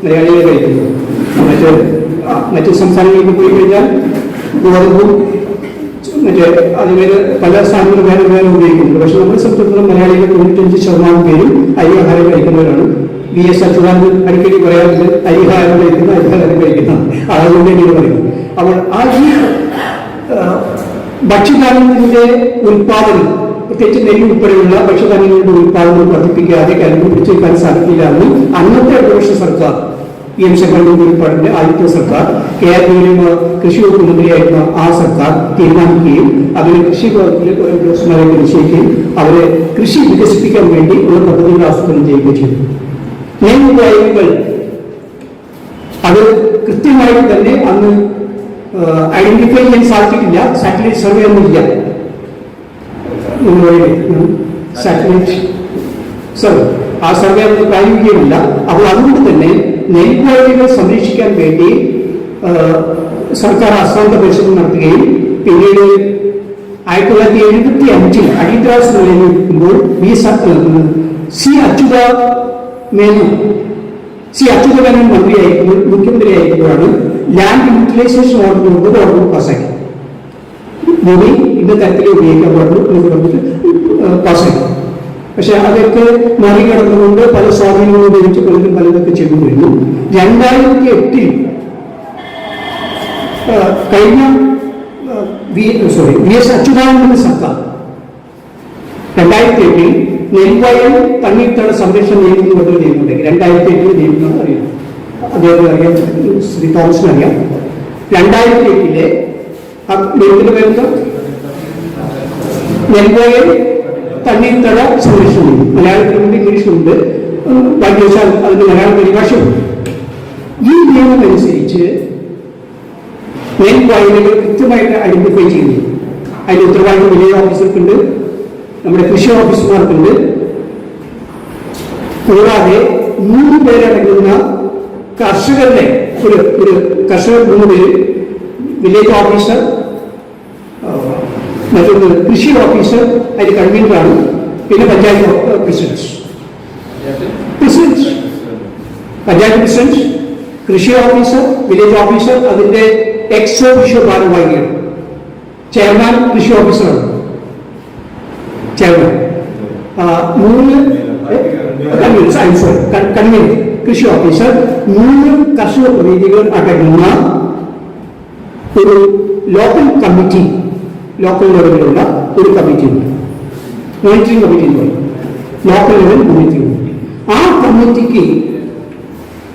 മലയാളികൾ കഴിക്കുന്നത്. മറ്റു സംസ്ഥാനങ്ങളിലേക്ക് പോയി കഴിഞ്ഞാൽ ഗോതമ്പും മറ്റേ അതിന് പല സ്ഥാനങ്ങളും വേറെ വേറെ ഉപയോഗിക്കുന്നുണ്ട്. പക്ഷെ നമ്മളെ സംബന്ധിച്ചിടത്തോളം മലയാളികൾ 95% പേരും അരിയാഹാരം കഴിക്കുന്നവരാണ്. VS അച്യുതാനന്ദൻ അടിക്കടി പറയാറുണ്ട് അരിഹാരം കഴിക്കുന്ന അരിഹാരം കഴിക്കുന്ന അതുകൊണ്ട് തന്നെയാണ് പറയുന്നത്. അപ്പോൾ ആ ഈ ഭക്ഷ്യധാന്യത്തിന്റെ ഉൽപാദനം, പ്രത്യേകിച്ച് നെല്ല് ഉൾപ്പെടെയുള്ള ഭക്ഷ്യധാന്യങ്ങളുടെ ഉൽപാദനം വർദ്ധിപ്പിക്കാതെ കരുതി പിടിച്ചേക്കാൻ സാധിക്കില്ല എന്ന് അന്നത്തെ ഇടതുപക്ഷ സർക്കാർ PM ശങ്കരൻ ഉൾപ്പെടെ ആദ്യത്തെ സർക്കാർ കേരളത്തിലെ കൃഷി വകുപ്പ് മന്ത്രിയായിരുന്ന ആ സർക്കാർ തീരുമാനിക്കുകയും അതിന് കൃഷി വകുപ്പിലെ കുറെ ഉദ്യോഗസ്ഥന്മാരെ നിശ്ചയിക്കുകയും അവരെ കൃഷി വികസിപ്പിക്കാൻ വേണ്ടി ഉള്ള പദ്ധതികൾ ആസൂത്രണം ചെയ്യുകയും ചെയ്തു. നിയമങ്ങൾ അത് കൃത്യമായിട്ട് തന്നെ അന്ന് ഐഡന്റിഫൈ ചെയ്യാൻ സാധിച്ചിട്ടില്ല. സാറ്റലൈറ്റ് സർവേ ഒന്നുമില്ല. സാറ്റലൈറ്റ് സർവേ ആ സർവേ അന്ന് പ്രായോഗികമില്ല. അപ്പോൾ അതുകൊണ്ട് തന്നെ നെൽവയലുകൾ സംരക്ഷിക്കാൻ വേണ്ടി സർക്കാർ അശ്രാന്ത പരിശ്രമം നടത്തുകയും പിന്നീട് 1975 അടിയന്തരാവസ്ഥ നിലനിൽക്കുമ്പോൾ സി അച്യുതമേനോൻ മന്ത്രിയായിരിക്കുമ്പോൾ മുഖ്യമന്ത്രിയായിരിക്കുമ്പോഴാണ് ലാൻഡ് യൂട്ടിലൈസേഷൻ ഓർഡർ പാസ്സാക്കി. ഭൂമി ഇന്ന തരത്തിൽ ഉപയോഗിക്കാൻ പാടുള്ളൂ എന്ന് പറഞ്ഞിട്ട് പാസ്സാക്കി. പക്ഷെ അതൊക്കെ മറികടന്നുകൊണ്ട് പല സ്വാധീനങ്ങളും ഉപയോഗിച്ച് പലരും പലതൊക്കെ ചെയ്തുകൊണ്ടിരുന്നു. 2008 കഴിഞ്ഞ VS അച്യുതാനന്ദന്റെ സർക്കാർ 2008 നെൽവയൽ തണ്ണീർത്തട സംരക്ഷണ നിയമം എന്ന് പറഞ്ഞൊരു നിയമമുണ്ടെങ്കിൽ 2008 നിയമമാണ് അറിയാം. അദ്ദേഹത്തിന് അറിയാം, ശ്രീ തോമസിന് അറിയാം. 2008 നിയമത്തിന് വരുന്ന നെൽവയൽ തണ്ണീർത്തട സംരക്ഷണ നിയമം മലയാളത്തിലുണ്ട്, ഇംഗ്ലീഷിലുണ്ട്. ബാക്കി വെച്ചാൽ അതിന്റെ മലയാള പരിഭാഷയുണ്ട്. ഈ നിയമം അനുസരിച്ച് നെൽവയലുകൾ കൃത്യമായിട്ട് ഐഡന്റിഫൈ ചെയ്യുന്നു. അതിന്റെ ഉത്തരവാദിത്വം വില്ലേജ് ഓഫീസർക്കുണ്ട്, നമ്മുടെ കൃഷി ഓഫീസർമാർക്കുണ്ട്. കൂടാതെ 3 പേരടങ്ങുന്ന കർഷകരുടെ ഒരു കർഷകർ 3 പേര്, വില്ലേജ് ഓഫീസർ, മറ്റൊന്ന് കൃഷി ഓഫീസർ, അതിന് കൺവീനറാണ്, പിന്നെ പഞ്ചായത്ത് പ്രസിഡന്റ്, പഞ്ചായത്ത് പ്രസിഡന്റ്, കൃഷി ഓഫീസർ, വില്ലേജ് ഓഫീസർ, അതിന്റെ എക്സ് ഓഫീഷ്യൽ ഭാരവാഹിയാണ്. ചെയർമാൻ കൃഷി ഓഫീസറാണ്. ചെയർമാൻ 3 കൺവീനർ കൃഷി ഓഫീസർ, 3 കർഷക പ്രതിനിധികൾ അടങ്ങുന്ന ഒരു ലോക്കൽ കമ്മിറ്റി, ലോക്കൽ ലെവലിലുള്ള ഒരു കമ്മിറ്റി ഉണ്ട്. മോണിറ്ററിംഗ് കമ്മിറ്റി എന്ന് പറയും. Local level monitoring committee. ആ കമ്മിറ്റിക്ക്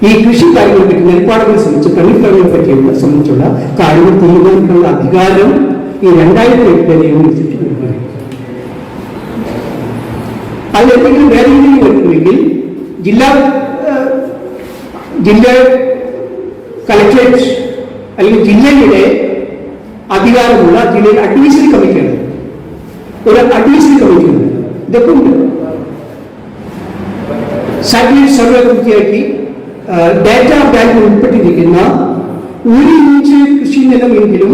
ഈ കൃഷി കാര്യങ്ങളെ പറ്റി, നെൽപ്പാടങ്ങളെ സംബന്ധിച്ച്, തണ്ണിപ്പാടങ്ങളെ പറ്റിയുള്ള സംബന്ധിച്ചുള്ള കാര്യങ്ങൾ തീരുമാനിക്കാനുള്ള അധികാരം ഈ 2008 നിയമം അനുസരിച്ച് നൽകുന്നു. അതിലെന്തെങ്കിലും ഭേദഗതി വരുന്നുവെങ്കിൽ ജില്ലാ കളക്ടറേറ്റ് അല്ലെങ്കിൽ ജില്ലയുടെ അധികാരമുള്ള ജില്ലയുടെ അഡ്വൈസറി കമ്മിറ്റിയാണ്. ഒരു അഡ്വൈസറി കമ്മിറ്റി ഉണ്ട്. ഇതൊക്കെ ഉണ്ട്. സാറ്റലൈറ്റ് സർവേ പൂർത്തിയാക്കി ഡാറ്റ ബാങ്കിൽ ഉൾപ്പെട്ടിരിക്കുന്ന 1 ഇഞ്ച് കൃഷി നിലമെങ്കിലും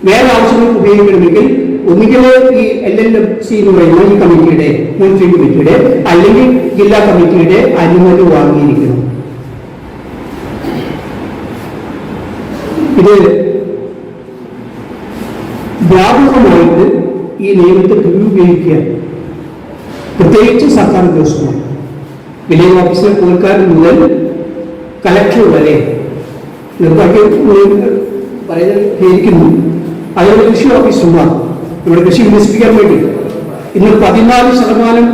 വേറെ ആവശ്യങ്ങൾക്ക് ഉപയോഗിക്കണമെങ്കിൽ ഒന്നുകിൽ ഈ LLFC എന്ന് പറയുന്ന ഈ കമ്മിറ്റിയുടെ, മുനിസിപ്പൽ കമ്മിറ്റിയുടെ അല്ലെങ്കിൽ ജില്ലാ കമ്മിറ്റിയുടെ അനുമതി വാങ്ങിയിരിക്കണം. ഇത് വ്യാപകമായിട്ട് ഈ നിയമത്തെ ദുരുപയോഗിക്കുക, പ്രത്യേകിച്ച് സർക്കാർ ഉദ്യോഗസ്ഥന്മാർ, വില്ലേജ് ഓഫീസർ കോൽക്കാരൻ മുതൽ കലക്ടർ വരെ പറയുന്നു. അതുപോലെ കൃഷി ഓഫീസർമാർ ഇവിടെ കൃഷി വികസിപ്പിക്കാൻ വേണ്ടി ഇന്ന് 14%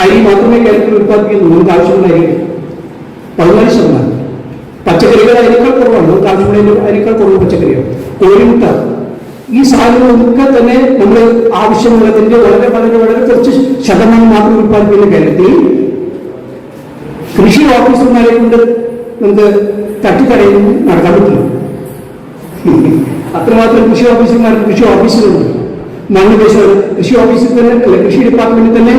അരി മാത്രമേ കേരളത്തിൽ ഉത്പാദിപ്പിക്കുന്നു. നമുക്ക് ആവശ്യമുള്ള അരി 14%. പച്ചക്കറികൾ അതിനേക്കാൾ കുറവാണ്. നമുക്ക് ആവശ്യമുള്ള അതിനേക്കാൾ കുറവ് പച്ചക്കറികൾ, കോഴിമുട്ട, ഈ സാധനങ്ങളൊക്കെ തന്നെ നമ്മൾ ആവശ്യമുള്ളതിന്റെ വളരെ വളരെ വളരെ കുറച്ച് ശതമാനം മാത്രം ഉത്പാദിപ്പിക്കുന്ന കേരളത്തിൽ കൃഷി ഓഫീസർമാരെ കൊണ്ട് നമുക്ക് തട്ടിക്കടയിൽ നടക്കാൻ പറ്റില്ല. അത്രമാത്രം കൃഷി ഓഫീസർമാർക്ക് കൃഷി ഓഫീസുകളുണ്ട്. മണ്ണ് കൃഷി ഓഫീസിൽ തന്നെ അല്ല, കൃഷി ഡിപ്പാർട്ട്മെന്റിൽ തന്നെ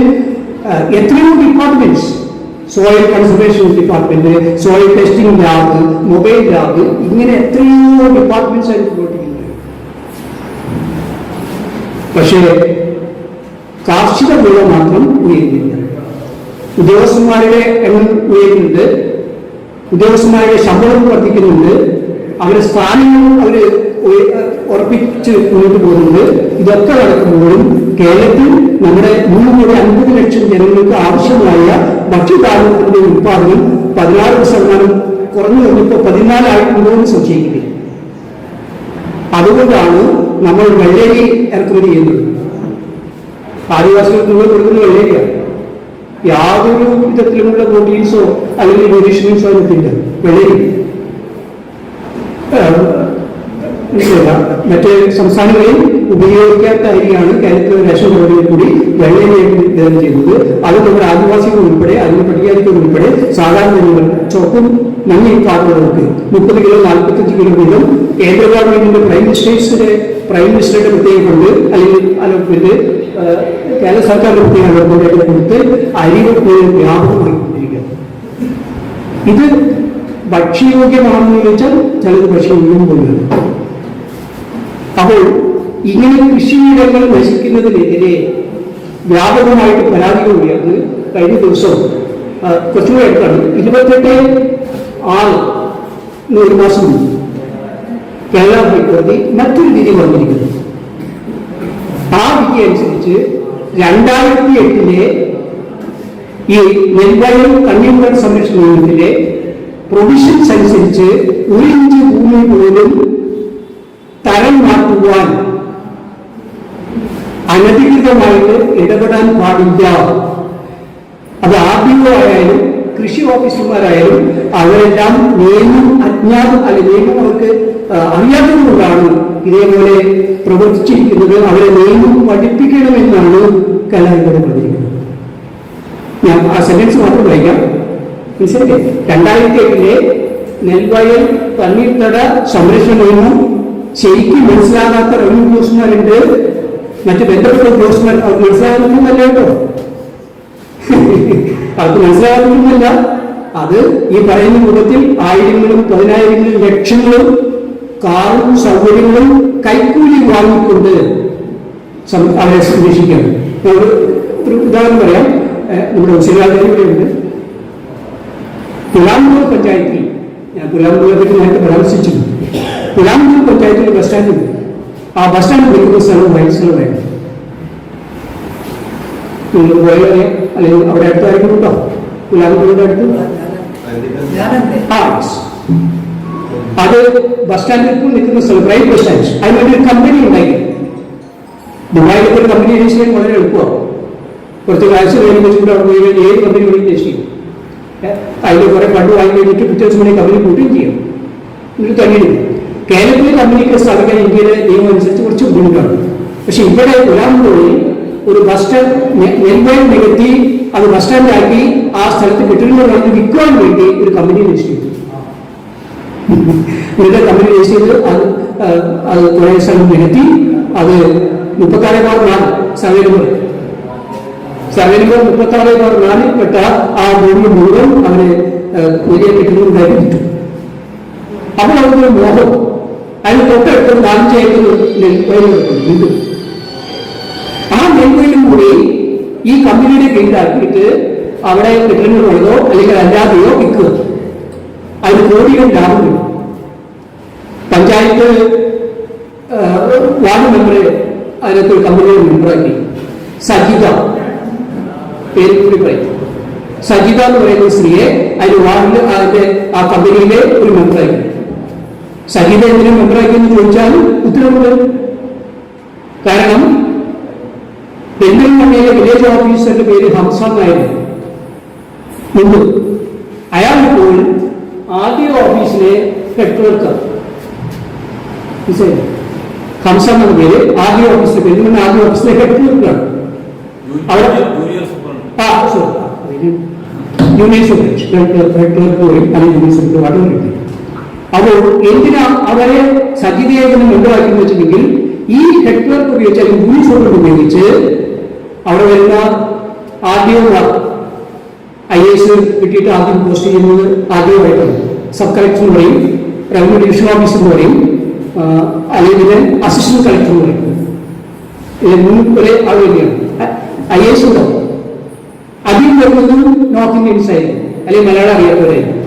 എത്രയോ departments, soil conservation department, soil testing lab, mobile lab, ഇങ്ങനെ എത്രയോ ഡിപ്പാർട്ട്മെന്റ്സ് ആയിട്ട് പ്രവർത്തിക്കുന്നുണ്ട്. പക്ഷേ കാർഷിക വില മാത്രം ഉയരുന്നില്ല. ഉദ്യോഗസ്ഥന്മാരുടെ എണ്ണം ഉയരുന്നുണ്ട്, ഉദ്യോഗസ്ഥന്മാരുടെ ശമ്പളം വർദ്ധിക്കുന്നുണ്ട്, അവരുടെ സ്ഥാനങ്ങൾ അവർ ഉറപ്പിച്ച് മുന്നോട്ട് പോകുന്നുണ്ട്. ഇതൊക്കെ നടക്കുമ്പോഴും കേരളത്തിൽ നമ്മുടെ 350 ലക്ഷം ജനങ്ങൾക്ക് ആവശ്യമായ ഭക്ഷ്യധാന്യത്തിന്റെ ഉത്പാദനം 16% കുറഞ്ഞു വന്നിപ്പോൾ 14 ആയിട്ടുണ്ടോയെന്ന് സംശയിക്കുകയും. അതുകൊണ്ടാണ് നമ്മൾ വെള്ളരി ഇറക്കുമതി ചെയ്യുന്നത്. ആദിവാസികൾക്ക് മുഴുവൻ കൊടുക്കുന്ന വെള്ളരിയാണ്. യാതൊരു വിധത്തിലുമുള്ള പ്രോട്ടീൻസോ അല്ലെങ്കിൽ ന്യൂട്രീഷൻസോ അതിനെത്തില്ല. വെള്ളരി മറ്റ് സംസ്ഥാനങ്ങളിൽ ഉപയോഗിക്കാത്ത അരിയാണ് കേരളത്തിലെ റേഷൻ കടകളിൽ കൂടി വെള്ളരിയായിട്ട് വിതരണം ചെയ്യുന്നത്. അത് നമ്മുടെ ആദിവാസികൾ ഉൾപ്പെടെ, അതിന് പട്ടികജാതികൾ ഉൾപ്പെടെ സാധാരണ ജനങ്ങൾ, ചുവപ്പും മഞ്ഞ പാർട്ടികൾക്ക് 30 കിലോ 45 കിലോ വീതം കേന്ദ്ര ഗവൺമെന്റിന്റെ പ്രൈം മിനിസ്റ്ററുടെ പ്രത്യേക ഫണ്ട് അല്ലെങ്കിൽ അലോട്ട്മെന്റ്, കേരള സർക്കാരിന്റെ പ്രത്യേക അലോട്ട്മെന്റ് കൊടുത്ത് അരികൾ വ്യാപകമായിക്കൊണ്ടിരിക്കുക. ഇത് ഭക്ഷ്യയോഗ്യമാണെന്ന് ചോദിച്ചാൽ ചിലത് ഭക്ഷ്യയോഗ്യം പോലെയാണ്. അപ്പോൾ ഇങ്ങനെ കൃഷിയിടങ്ങൾ നശിക്കുന്നതിനെതിരെ വ്യാപകമായിട്ട് പരാതികൾ ഉയർന്ന് കഴിഞ്ഞ ദിവസം കുറച്ചുകൂടെ അടുത്താണ് 28 ഒരു മാസം മുമ്പ് കേരള ഹൈക്കോടതി മറ്റൊരു വിധി വന്നിരിക്കുന്നു. ആ വിധി അനുസരിച്ച് 2008 ഈ നെൽവയൽ കന്യാകുമാരി സംരക്ഷണ നിയമത്തിലെ പ്രൊവിഷൻസ് അനുസരിച്ച് 1 ഇഞ്ച് ഭൂമി പോലും തരം മാറ്റുവാൻ അനധികൃതമായിട്ട് ഇടപെടാൻ പാടില്ല. അത് RDO ആയാലും കൃഷി ഓഫീസർമാരായാലും അവരെല്ലാം നിയമം അജ്ഞാതം, അല്ലെങ്കിൽ നിയമം അവർക്ക് അറിയാത്തതുകൊണ്ടാണ് ഇതേപോലെ പ്രവർത്തിച്ചിരിക്കുന്നത്. അവരെ നിയമം പഠിപ്പിക്കണമെന്നാണ് കലാകാരൻ പറഞ്ഞിരിക്കുന്നത്. ഞാൻ ആ സെന്റൻസ് മാത്രം വായിക്കാം, മനസ്സിലാക്കേ. 2008 നെൽവയൽ തണ്ണീർത്തട സംരക്ഷണ നിയമം ശരിക്കും മനസ്സിലാകാത്ത റവന്യൂ ഉദ്യോഗസ്ഥന്മാരുണ്ട്, മറ്റ് ബന്ധപ്പെട്ട ഉദ്യോഗസ്ഥന്മാർ. അവർക്ക് മനസ്സിലാകുന്നല്ല കേട്ടോ, അവർക്ക് മനസ്സിലാകുന്നല്ല. അത് ഈ പറയുന്ന രൂപത്തിൽ 1000-ങ്ങളും 10,000-ങ്ങളും ലക്ഷങ്ങളും കാറും സൗകര്യങ്ങളും കൈക്കൂലി വാങ്ങിക്കൊണ്ട് അവരെ സംരക്ഷിക്കണം. ഒരു ഉദാഹരണം പറയാം. നമ്മുടെ ഉസിരാജയുടെയുണ്ട് പുലാമ്പൂർ പഞ്ചായത്തിൽ, ഞാൻ പുലാമ്പൂരെ പറ്റി നേരത്തെ പരാമർശിച്ചിരുന്നു. പുലാമ്പൂർ പഞ്ചായത്തിൽ ബസ് സ്റ്റാൻഡുണ്ട്. ആ ബസ് സ്റ്റാൻഡ് വിളിക്കുന്ന സ്ഥലം വൈറ്റ് സ്ഥലമായിരുന്നു. നിങ്ങൾ പോയാൽ അല്ലെങ്കിൽ അവിടെ അടുത്തായിരിക്കും കേട്ടോ, പുലാമ്പൂരിന്റെ അടുത്ത്. അത് ബസ് സ്റ്റാൻഡിൽ നിൽക്കുന്ന സ്ഥലം, പ്രൈവറ്റ് ബസ് സ്റ്റാൻഡ്. അതിനുവേണ്ടി ഒരു കമ്പനി ഉണ്ടായി. ദുബായിലൊക്കെ ഒരു കമ്പനി രജിസ്റ്റർ ചെയ്യാൻ വളരെ എളുപ്പമാണ്. കുറച്ച് കാശ് വേണ്ടി വെച്ചിട്ട് അവിടെ പോയി ഏത് കമ്പനി വേണ്ടി രജിസ്റ്റർ ചെയ്യും. അതിൽ കുറെ ഫണ്ട് വാങ്ങി കഴിഞ്ഞിട്ട് പിറ്റേ ദിവസം വേണമെങ്കിൽ കമ്പനി കൂട്ടുകയും ചെയ്യും. എന്നിട്ട് തന്നെയില്ല. കേരളത്തിലെ കമ്പനിക്ക് സ്ഥാപിക്കാൻ ഇന്ത്യയിലെ നിയമം അനുസരിച്ച് കുറച്ച് ബുദ്ധിമുട്ടാണ്. പക്ഷെ ഇവിടെ ഒരാളോട് ഒരു ബസ് സ്റ്റാൻഡ് നെൽവയൽ നികത്തി അത് ബസ് സ്റ്റാൻഡാക്കി ആ സ്ഥലത്ത് കെട്ടിടങ്ങൾ വാങ്ങി വിൽക്കുവാൻ വേണ്ടി ഒരു കമ്പനി രജിസ്റ്റർ ചെയ്തു. ഇവരുടെ കമ്പനി രജിസ്റ്റർ ചെയ്ത് അത് കുറേ സ്ഥലം നികത്തി അത് 34/4 സർവേ നമ്പർ 36/4 പെട്ട ആ ഭൂമി മുഴുവൻ അവര് വലിയ കെട്ടിടങ്ങൾ ഉണ്ടാക്കി വിറ്റു. അപ്പോൾ അവർക്കൊരു മോഹം, അതിന് തൊട്ടടുത്ത് 4 ഏക്കർ നെൽവയൽ വീണ്ടും ആ നെൽവയലും കൂടി ഈ കമ്പനിയുടെ കീഴിലാക്കിയിട്ട് അവിടെ കെട്ടിടങ്ങൾ പണിതോ അല്ലെങ്കിൽ അല്ലാതെയോ വിൽക്കുക. അതിന് കോടികൾ ലാഭം കിട്ടും. പഞ്ചായത്ത് വാർഡ് മെമ്പറെ അതിനകത്ത് ഒരു കമ്പനിയുടെ മെമ്പറാക്കി. സജിത പേര് കൂടി പറയും. സജിത എന്ന് പറയുന്ന സ്ത്രീയെ അതിന് വാർഡിൽ അതിന്റെ ആ കമ്പനിയിലെ ഒരു മെമ്പറാക്കി. സജിത എന്തിനും മെമ്പറാക്കി എന്ന് ചോദിച്ചാൽ ഉത്തരവുണ്ട്. കാരണം പെരിന്തൽമണ്ണയിലെ വില്ലേജ് ഓഫീസറുടെ പേര് ഹംസ എന്നായിരുന്നു മുമ്പ്. അയാൾ ഇപ്പോൾ ആദ്യ ഓഫീസിലെ ഹെഡ് ക്ലർക്ക് ഹംസ എന്ന പേര് ആദ്യ ഓഫീസിലെ പെരിന്തൽമണ്ണ ആദ്യ ഓഫീസിലെ ഹെഡ് ക്ലർക്കാണ്. അവിടെ യൂണിയൻ സൂപ്രണ്ട് ഹെഡ് ക്ലർക്ക് പോയി അല്ലെങ്കിൽ യൂണിയൻ സൂപ്രണ്ട് വാട്ടർ കിട്ടി. അപ്പോൾ എന്തിനാ അവരെ സജിതയെ മെമ്പറാക്കി വെച്ചിട്ടുണ്ടെങ്കിൽ ഈ ഹെഡ് ക്ലർക്ക് ഉപയോഗിച്ച് അല്ലെങ്കിൽ യൂണിയൻ സൂപ്രണ്ട് ഉപയോഗിച്ച് അവിടെ വരുന്ന ആദ്യമാർ IAS കിട്ടിയിട്ട് ആദ്യം പോസ്റ്റ് ചെയ്യുന്നത് ആദ്യമായിട്ടാണ്. സബ് കളക്ടർ എന്ന് പറയും, റവന്യൂ ഡിവിഷൻ ഓഫീസർ എന്ന് പറയും, അല്ലെങ്കിൽ അസിസ്റ്റന്റ് കളക്ടർ എന്ന് പറയും. ഇത് 3 വരെ ആൾ വരികയാണ്. IAS ഉണ്ടാവും. അതിൽ വരുന്നതും നോർത്ത് ഇന്ത്യൻസ് ആയിരിക്കും, അല്ലെങ്കിൽ മലയാളം അറിയാത്തവരായിരിക്കും.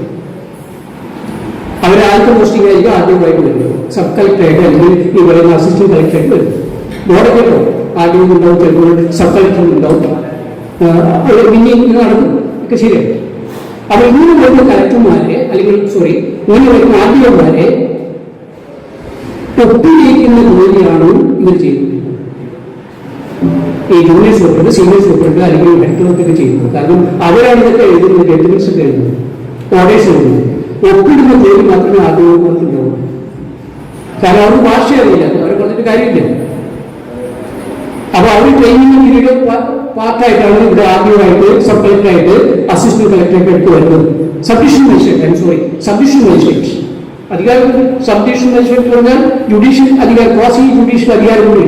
അവർ ആദ്യത്തെ പോസ്റ്റിംഗ് ആയിരിക്കും ആദ്യമായിട്ട് വരുന്നത്. സബ് കളക്ടറായിട്ട് അല്ലെങ്കിൽ ഈ പറയുന്ന അസിസ്റ്റന്റ് കളക്ടറായിട്ട് വരും. ബോർഡൊക്കെ ഉണ്ടാവും. ആദ്യം ഉണ്ടാവും, ചിലപ്പോൾ സബ് കളക്ടർ ഉണ്ടാവും. പിന്നെ ഇങ്ങനെ നടക്കും ഒക്കെ ശരിയാണ്. അപ്പൊ ഇങ്ങനെ വരുന്ന കളക്ടർമാരെ അല്ലെങ്കിൽ ഇങ്ങനെ വരുന്ന ആദ്യമാരെ ഒപ്പിടിയിക്കുന്ന ജോലിയാണ് ഇവർ ചെയ്യുന്നത്. ഈ ജൂനിയർ സൂപ്രണ്ട്, സീനിയർ സൂപ്രണ്ട് അല്ലെങ്കിൽ ഹെഡ് ക്ലർക്കൊക്കെ ചെയ്യുന്നത്. കാരണം അവരാണ് ഇതൊക്കെ എഴുതുന്നത്, ജഡ്ജ്മെന്റ്സ് ഒക്കെ എഴുതുന്നത്, ഓർഡേഴ്സ് എഴുതുന്നത്. ഒപ്പിടുന്ന ജോലി മാത്രമേ ആദ്യമാർക്ക് ഉണ്ടാവുള്ളൂ. കാരണം അവർക്ക് ഭാഷ അറിയില്ല, അവരെ പറഞ്ഞിട്ട് കാര്യമില്ല. അപ്പൊ അവർ ട്രെയിനിങ് പീരീഡ് പാർട്ടായിട്ടാണ് ഇവിടെ ആദ്യമായിട്ട് സബ് കളക്ടറായിട്ട് അസിസ്റ്റന്റ് കളക്ടറായിട്ട് എടുത്തു വരുന്നത്. സബ്ഡിവിഷൻ മജിസ്ട്രേറ്റ് അധികാരം. സബ്ഡിവിഷൻ മജിസ്ട്രേറ്റ് പറഞ്ഞാൽ ജുഡീഷ്യൽ അധികാരം, ക്വാസി ജുഡീഷ്യൽ അധികാരം കൂടി.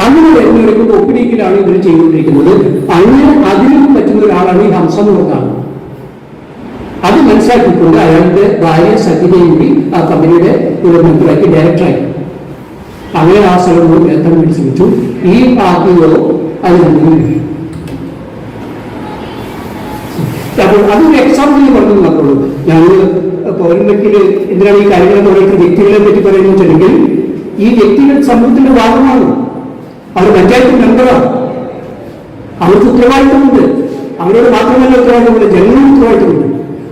അങ്ങനെ വരുന്നവർക്ക് ഒപ്പിടിക്കലാണ് ഇവർ ചെയ്തുകൊണ്ടിരിക്കുന്നത്. അങ്ങനെ അതിനും പറ്റുന്ന ഒരാളാണ് ഈ ഹംസ എന്ന് പറഞ്ഞാൽ. അത് മനസ്സിലാക്കിക്കൊണ്ട് അയാളുടെ ഭാര്യ സജിതയും കൂടി ആ കമ്പനിയുടെ ഒരു മെമ്പറാക്കി ഡയറക്ടറായി. അങ്ങനെ ആ സ്ഥലം എത്താൻ വേണ്ടി ശ്രമിച്ചു. ഈ പാർട്ടിയോ അതിന് അപ്പോൾ അതൊരു എക്സാമ്പിൾ പറഞ്ഞു മാത്രമേ. ഞങ്ങൾ പൗരന്മാരിൽ എന്തിനാണ് ഈ കാര്യങ്ങളെ പറയുന്നത്, വ്യക്തികളെ പറ്റി പറയുന്നത് വെച്ചിട്ടുണ്ടെങ്കിൽ ഈ വ്യക്തികൾ സമൂഹത്തിന്റെ ഭാഗമാണ്. അവർ പഞ്ചായത്ത് മെമ്പറാണ്. അവർക്ക് ഉത്തരവാദിത്തമുണ്ട്. അവരോട് മാത്രമല്ല ഉത്തരവാദിത്തമുണ്ട്, ജനങ്ങളുടെ ഉത്തരവാദിത്തമുണ്ട്.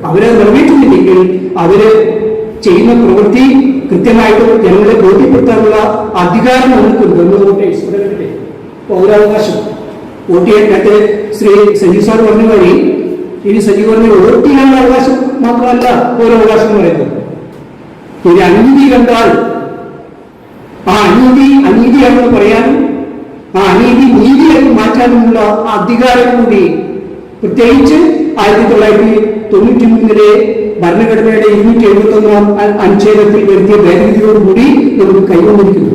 അവരെ നിറവേറ്റുന്നില്ലെങ്കിൽ അവര് ചെയ്യുന്ന പ്രവൃത്തി കൃത്യമായിട്ട് ജനങ്ങളെ ബോധ്യപ്പെടുത്താനുള്ള അധികാരം നമുക്കുണ്ട്. പൗരാവകാശം വോട്ട് ചെയ്യാനായിട്ട് ശ്രീ സജീവ് സാർ പറഞ്ഞ വഴി ഇനി സജീവ് പറഞ്ഞ വോട്ട് ചെയ്യാനുള്ള അവകാശം മാത്രമല്ല പൗരാവകാശം എന്ന് പറയുന്നത്. ഒരു അനീതി കണ്ടാൽ ആ അനീതിയാണെന്ന് പറയാനും ആ അനീതി നീതിയാക്കി മാറ്റാനുമുള്ള അധികാരം കൂടി പ്രത്യേകിച്ച് 1993 ഭരണഘടനയുടെ 271 അനുച്ഛേദത്തിൽ വരുത്തിയ ഭേദഗതിയോടുകൂടി നമുക്ക് കൈവന്നിരിക്കുന്നു.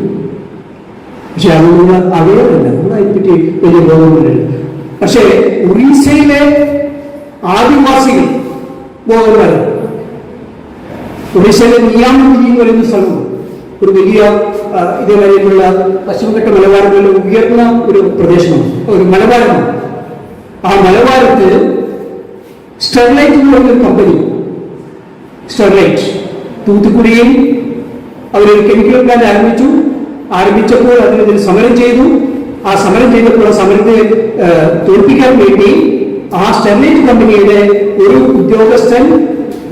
പക്ഷെ അതുകൊണ്ട് അവയോടല്ല, നമ്മൾ അതിനെപ്പറ്റി വലിയ ബോധമില്ല. പക്ഷേ ഒറീസയിലെ ആദിവാസികൾ ബോധവന്മാർ, ഒറീസയിലെ നിയാമഗിരി എന്ന് പറയുന്ന സ്ഥലം ഒരു വലിയ ഇതേമാതിരിയുള്ള പശ്ചിമഘട്ട മലബാരങ്ങളിൽ ഉയർന്ന ഒരു പ്രദേശമാണ്, ഒരു മലബാരമാണ്. ആ മലബാരത്ത് സ്റ്റെർലൈറ്റ് എന്ന് പറയുന്ന കമ്പനി, സ്റ്റെർലൈറ്റ് തൂത്തുക്കുടിയിൽ അവരൊരു കെമിക്കൽ പ്ലാന്റ് ആരംഭിച്ചപ്പോൾ അതിനെതിരെ സമരം ചെയ്തു. ആ സമരം ചെയ്തപ്പോൾ ആ സമരത്തെ തോൽപ്പിക്കാൻ വേണ്ടി ആ സ്റ്റെർലൈറ്റ് കമ്പനിയുടെ ഒരു ഉദ്യോഗസ്ഥൻ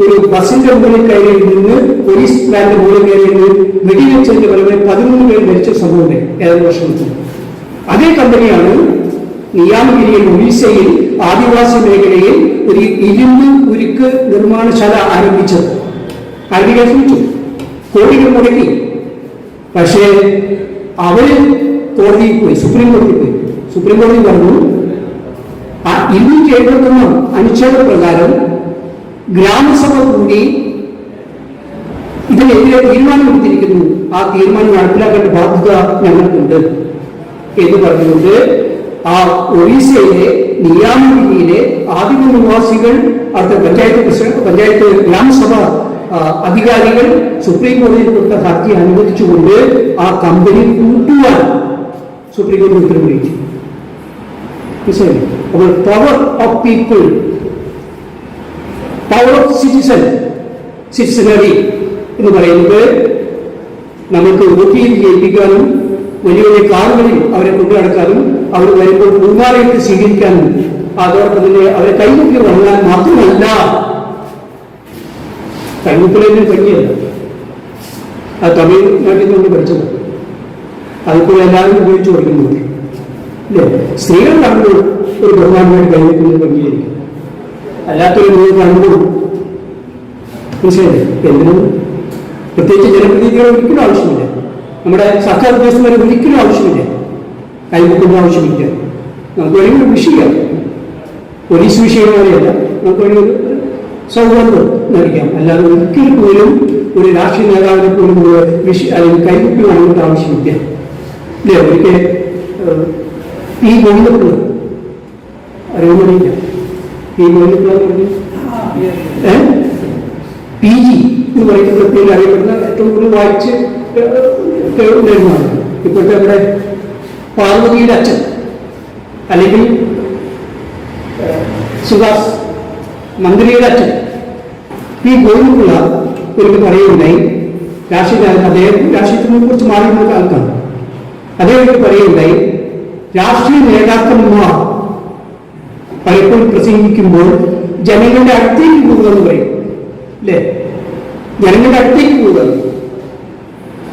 ഒരു ബസിന്റെ മുകളിൽ കയറിയിൽ നിന്ന് പോലീസ് പ്ലാന്റ് മുകളിൽ കയറിയിൽ നിന്ന് വെടിവെച്ചതിന്റെ ഫലമായി 13 പേർ മരിച്ച സംഭവം ഏതാനും വർഷം. അതേ കമ്പനിയാണ് നിയാമഗിരിയിൽ ഒറീസയിൽ ആദിവാസി മേഖലയിൽ ഒരു ഇരുമ്പ് ഉരുക്ക് നിർമ്മാണശാല ആരംഭിച്ചത്. ആരംഭിക്കാൻ ശ്രമിച്ചു, കോടികൾ മുടക്കി. പക്ഷേ അവര് കോടതിയിൽ പോയി, സുപ്രീം കോടതിയിൽ പോയി. സുപ്രീം കോടതി പറഞ്ഞു, ആ 271 അനുച്ഛേദ പ്രകാരം ഗ്രാമസഭ കൂടി ഇതിനെതിരെ തീരുമാനമെടുത്തിരിക്കുന്നു. ആ തീരുമാനം നടപ്പിലാക്കേണ്ട ബാധ്യത ഞങ്ങൾക്കുണ്ട് എന്ന് പറഞ്ഞുകൊണ്ട് ആ ഒറീസയിലെ നിയാമഗിരിയിലെ ആദിമ നിവാസികൾ, അടുത്ത പഞ്ചായത്ത് ഗ്രാമസഭ അധികാരികൾ സുപ്രീം കോടതിയിൽ കൊടുത്ത ഹർജി അനുവദിച്ചുകൊണ്ട് ആ കമ്പനി കൂട്ടുവാൻ സുപ്രീം കോടതി ഉത്തരവിച്ചു. അപ്പോൾ power of people, power of സിറ്റിസണറി എന്ന് പറയുന്നത് നമുക്ക് വോട്ടിയിൽ ജയിപ്പിക്കാനും വലിയ വലിയ കാറുകളിൽ അവരെ കൊണ്ടു നടക്കാനും അവർ വരുമ്പോൾ പൂമാലയിട്ട് സ്വീകരിക്കാനും അതോടൊപ്പം തന്നെ അവരെ കൈമുക്കി വാങ്ങാൻ മാത്രമല്ല, കൈമുക്കലൊന്നും പറ്റിയല്ല. അത് തമിഴ്നാട്ടിൽ നിന്ന് പഠിച്ചത്, അതിപ്പോൾ എല്ലാവരും ഉപയോഗിച്ചു കൊടുക്കുന്നുണ്ട് അല്ലേ? സ്ത്രീകൾ കാണുമ്പോൾ ഒരു ബഹുമാനമായിട്ട് കൈമുക്കുന്നത് പങ്കിയായിരിക്കും, അല്ലാത്തൊരു നിങ്ങൾ കാണുമ്പോൾ മനസ്സിലായില്ലേ? എന്തിനും പ്രത്യേകിച്ച് ജനപ്രതിനിധികളെ ഒരിക്കലും ആവശ്യമില്ല, നമ്മുടെ സർക്കാർ ഉദ്യോഗസ്ഥന്മാരെ ഒരിക്കലും ആവശ്യമില്ല, കൈമുക്കുന്ന ആവശ്യമില്ല. നമുക്ക് വേണമെങ്കിൽ വിഷയം പോലീസ് വിഷയം പോലെയല്ല, നമുക്ക് വേണമെങ്കിൽ സൗഹാർദ്ദം നടിക്കാം. അല്ലാതെ ഒരിക്കലും പോലും ഒരു രാഷ്ട്രീയ നേതാവിനെ പോലും അല്ലെങ്കിൽ കൈമുക്കി വാങ്ങേണ്ട ആവശ്യമില്ല അല്ലേ? ഒരിക്കൽ ഈ ഗോവിന്ദപിള്ള അറിയുന്നില്ല, ഈ ഗോവിന്ദപിള്ള PG എന്ന് പറയുന്ന പേരിൽ അറിയപ്പെടുന്ന ഏറ്റവും കൂടുതൽ വായിച്ച് കേൾക്കുന്നതാണ് ഇപ്പോഴത്തെ നമ്മുടെ പാർവതിയുടെ അച്ഛൻ അല്ലെങ്കിൽ സുഭാഷ് മന്ത്രിയുടെ അച്ഛൻ ഈ ഗോവിന്ദപിള്ള ഒരിക്കൽ പറയുകയുണ്ടായി. അദ്ദേഹം രാഷ്ട്രീയത്തിനെ കുറിച്ച് മാറി നിന്ന ആൾക്കാണ്. അദ്ദേഹം പറയുകയുണ്ടായി, രാഷ്ട്രീയ നേതാക്കന്മാർ പലപ്പോഴും പ്രസംഗിക്കുമ്പോൾ ജനങ്ങളുടെ അടുത്തേക്ക് പോകുമെന്ന് പറയും അല്ലേ? ജനങ്ങളുടെ അടുത്തേക്ക് പോകുന്നത്.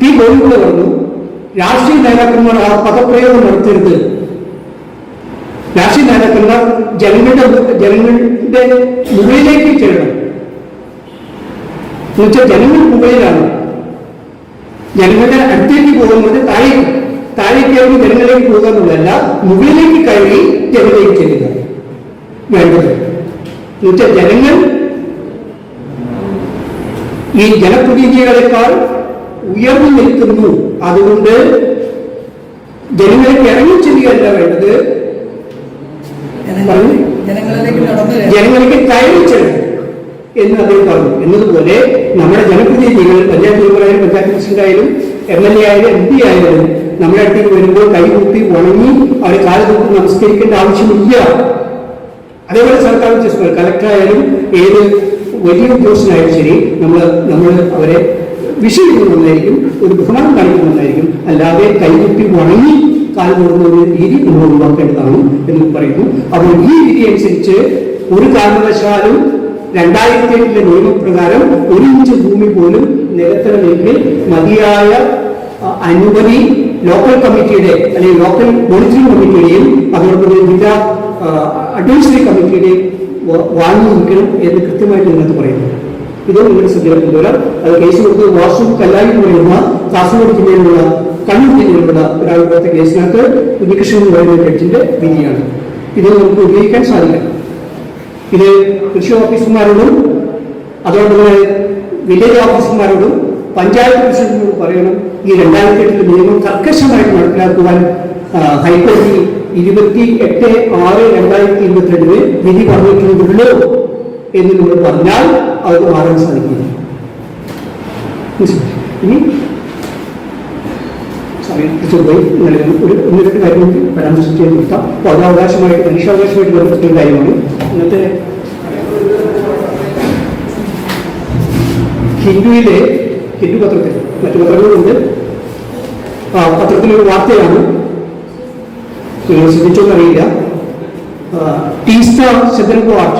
ഈ ഗോവിന്ദപിള്ള പറഞ്ഞു, രാഷ്ട്രീയ നേതാക്കന്മാർ ആ പദപ്രയോഗം നടത്തരുത്. രാഷ്ട്രീയ നേതാക്കന്മാർ ജനങ്ങളുടെ മുകളിലേക്ക് ചെല്ലണം. എന്നുവെച്ചാൽ ജനങ്ങൾ മുകളിലാണ്, ജനങ്ങളുടെ അടുത്തേക്ക് പോകുന്നത് താഴേക്ക് കയറി ജനങ്ങളിലേക്ക് പോകുക എന്നുള്ളതല്ല, മുകളിലേക്ക് കയറി ജനങ്ങളിലേക്ക് ചെല്ലുക വേണ്ടത്. എന്നുവെച്ചാൽ ജനങ്ങൾ ഈ ജനപ്രതിനിധികളെക്കാൾ ഉയർന്നു നിൽക്കുന്നു. അതുകൊണ്ട് ജനങ്ങളിലേക്ക് ഇറങ്ങി ചെല്ലുകയല്ല വേണ്ടത്, ജനങ്ങളിലേക്ക് കയറി ചെല്ലുക എന്ന് അദ്ദേഹം പറഞ്ഞു. എന്നതുപോലെ നമ്മുടെ ജനപ്രതിനിധികൾ പഞ്ചായത്ത് മെമ്പറായാലും പഞ്ചായത്ത് പ്രസിഡന്റായാലും MLA ആയാലും MP ആയാലും നമ്മുടെ അടുത്തേക്ക് വരുമ്പോൾ കൈകൂപ്പി ഉണങ്ങി അവരെ കാലത്ത് നമസ്കരിക്കേണ്ട ആവശ്യമില്ല. അതേപോലെ സർക്കാർ ഉദ്യോഗസ്ഥർ കളക്ടറായാലും ഏത് വലിയ ഉദ്യോഗസ്ഥനായാലും ശരി, നമ്മൾ അവരെ വിഷയിക്കുന്നതായിരിക്കും, ഒരു ബഹുമാനം കാണിക്കുന്നതായിരിക്കും. അല്ലാതെ കൈകുപ്പി ഉണങ്ങി കാൽ കൊടുക്കുന്ന ഒരു രീതി നമ്മൾ ഒഴിവാക്കേണ്ടതാണ് എന്ന് പറയുന്നു. അപ്പോൾ ഈ വിധി അനുസരിച്ച് ഒരു കാരണവശാലും 2008 നിയമപ്രകാരം 1 ഇഞ്ച് ഭൂമി പോലും നികത്തണമെങ്കിൽ മതിയായ അനുമതി ലോക്കൽ കമ്മിറ്റിയുടെ അല്ലെങ്കിൽ ലോക്കൽ മോണിറ്ററിംഗ് കമ്മിറ്റിയുടെയും അതോടൊപ്പം ജില്ലാ അഡ്വൈസറി കമ്മിറ്റിയുടെയും വാങ്ങിയിരിക്കണം എന്ന് കൃത്യമായിട്ട് ഇതിനകത്ത് പറയുന്നു. ഇത് നിങ്ങളുടെ ശ്രദ്ധയിൽക്കൊണ്ടുവരാം. അത് കേസ് കൊടുത്തത് വാസു കല്ലായി എന്ന് പറയുന്ന കാസർഗോഡ് ജില്ലയിലുള്ള കണ്ണൂർ ജില്ലയിലുള്ള ഒരാളുടെ കേസിനകത്ത് ഉണ്ണികൃഷ്ണൻ എന്ന് പറയുന്ന ജഡ്ജിന്റെ വിധിയാണ്. ഇത് നമുക്ക് ഉപയോഗിക്കാൻ സാധിക്കും. ഇത് കൃഷി ഓഫീസർമാരോടും അതോടൊപ്പം തന്നെ വില്ലേജ് ഓഫീസർമാരോടും പഞ്ചായത്ത് പ്രസിഡന്റിനോടും പറയണം, ഈ 2008 നിയമം കർക്കശമായിട്ട് നടപ്പിലാക്കുവാൻ ഹൈക്കോടതി 28/6/2022 വിധി പറഞ്ഞിട്ടുണ്ടല്ലോ എന്ന് നിങ്ങൾ പറഞ്ഞാൽ അവർക്ക് മാറാൻ സാധിക്കില്ല. ഇനി പോയി ഒരു 1-2 കാര്യങ്ങൾ പരാമർശിച്ച് നിർത്താം. പൗരാവകാശമായിട്ട് മനുഷ്യാവകാശമായിട്ട് ബന്ധപ്പെട്ട കാര്യമാണ്. ഇന്നത്തെ ഹിന്ദു പത്രത്തിൽ, മറ്റു പത്രങ്ങളുണ്ട്, പത്രത്തിലൊരു വാർത്തയാണ്, നിങ്ങൾ ശ്രദ്ധിച്ചോന്നറിയില്ല. ടീസ്റ്റ ചന്ദ്രൻകുമാർ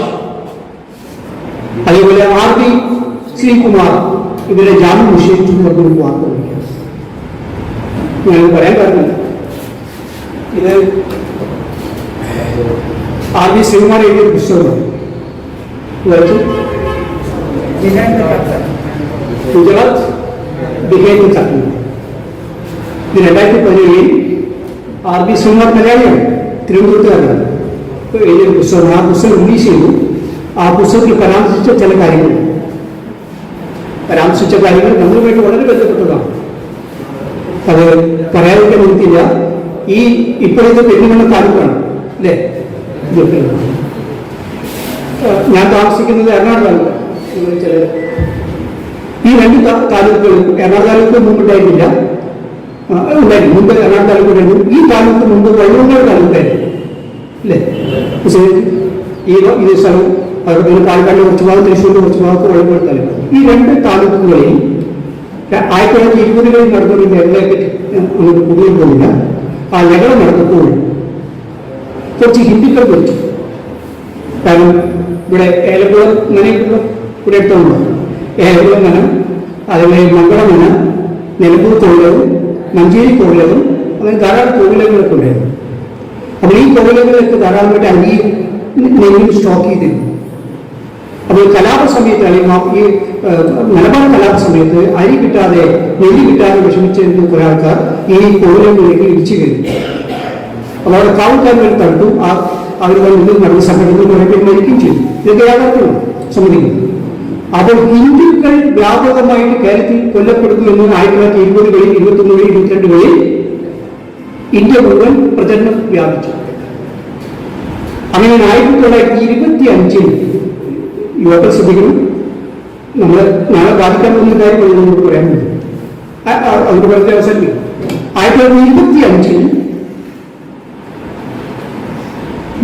അതേപോലെ RB ശ്രീകുമാർ ഇവരെ ജാമ്യം നിഷേധിച്ചു എന്നൊരു വാർത്ത ഞാൻ പറയാൻ കാരണം ഇത് ആർ വി ശ്രീകുമാർ എഴുതിയ പുസ്തകമാണ്. Gujarat behind the curtain. ഇത് 2017 ആർ വി ശ്രീകുമാർ മലയാളിയാണ്, തിരുവനന്തപുരത്തുകാരാണ്, എഴുതിയ പുസ്തകം. ആ പുസ്തകം റിലീസ് ചെയ്തു. ആ പുസ്തകത്തിൽ പരാമർശിച്ച ചില കാര്യങ്ങൾ നമ്മളുമായിട്ട് വളരെ ബന്ധപ്പെട്ടതാണ്. അത് പറയാതിരിക്കാൻ നിൽക്കില്ല. ഈ ഇപ്പോഴത്തെ പെരുമണ്ണ താലൂക്കാണ് അല്ലേ? ഞാൻ താമസിക്കുന്നത് എറണാകുളം താലൂക്ക്. ഈ രണ്ട് താലൂക്കുകളും എറണാകുളം താലൂക്ക് മുമ്പുണ്ടായിരുന്നില്ല, ഉണ്ടായിരുന്നു. മുമ്പ് എറണാകുളം താലൂക്ക് ഉണ്ടായിരുന്നു. ഈ താലൂക്ക് മുമ്പ് വള്ളുവങ്ങാട് താലൂക്കായിരുന്നു അല്ലേ? ഈ സ്ഥലം അതുപോലെ പാലക്കാട് കുറച്ച് ഭാഗം, തൃശ്ശൂരിന്റെ കുറച്ച് ഭാഗത്ത് വള്ളുവങ്ങാട് താലൂക്ക്. ഈ രണ്ട് താലൂക്കുകളെയും 1920 നടന്നൊരു ലഹളയൊക്കെ നമുക്ക് കൂടുതൽ പോകില്ല. ആ ലഹള നടന്നപ്പോൾ കുറച്ച് ഹിന്ദുക്കൾ വിളിച്ചു. കാരണം ഇവിടെ ഏലക്കുളം നനയുള്ള ഇവിടെ എടുത്തുണ്ട്. ഏലക്കുളം നന, അതുപോലെ മംഗളം നന, നിലമ്പൂർ തൊഴിലകം, മഞ്ചേരി തൊഴിലകം, അങ്ങനെ ധാരാളം തൊഴിലകങ്ങളൊക്കെ ഉണ്ടായിരുന്നു. അപ്പോൾ ഈ തൊഴിലകങ്ങളൊക്കെ ധാരാളമായിട്ട് അരിയും നെല്ലും സ്റ്റോക്ക് ചെയ്തിരുന്നു. അപ്പോൾ കലാപ സമയത്ത് അല്ലെങ്കിൽ ഈ മലബാർ കലാപ സമയത്ത് അരി കിട്ടാതെ നെല്ല് കിട്ടാതെ വിഷമിച്ചിരുന്ന കുറെ ആൾക്കാർ ഈ തൊഴിലകളിലേക്ക് ഇടിച്ചു കയറി. അപ്പോൾ അവിടെ കാവൽക്കാരനെ തടുത്തു. അവർ നിന്ന് നടന്ന സംഘടന കുറെ പേര് മരിക്കുകയും ചെയ്തു. ഇതൊക്കെ യാഥാർത്ഥ്യമാണ്, സമ്മതിക്കുന്നു. അപ്പോൾ ഹിന്ദുക്കൾ വ്യാപകമായിട്ട് കേരളത്തിൽ കൊല്ലപ്പെടുന്നു എന്ന് 1920-കളിൽ 21-കളിൽ 22-കളിൽ ഇന്ത്യ മുഴുവൻ പ്രചരണം വ്യാപിച്ചു. അങ്ങനെ 1925-ൽ യുവാക്കൾ ശ്രദ്ധിക്കണം, നമ്മൾ നാളെ ബാധിക്കാൻ പോകുന്ന കാര്യങ്ങൾ നമുക്ക് പറയാനുണ്ട്. അതുകൊണ്ട് വളരെ അവസരം 1925-ൽ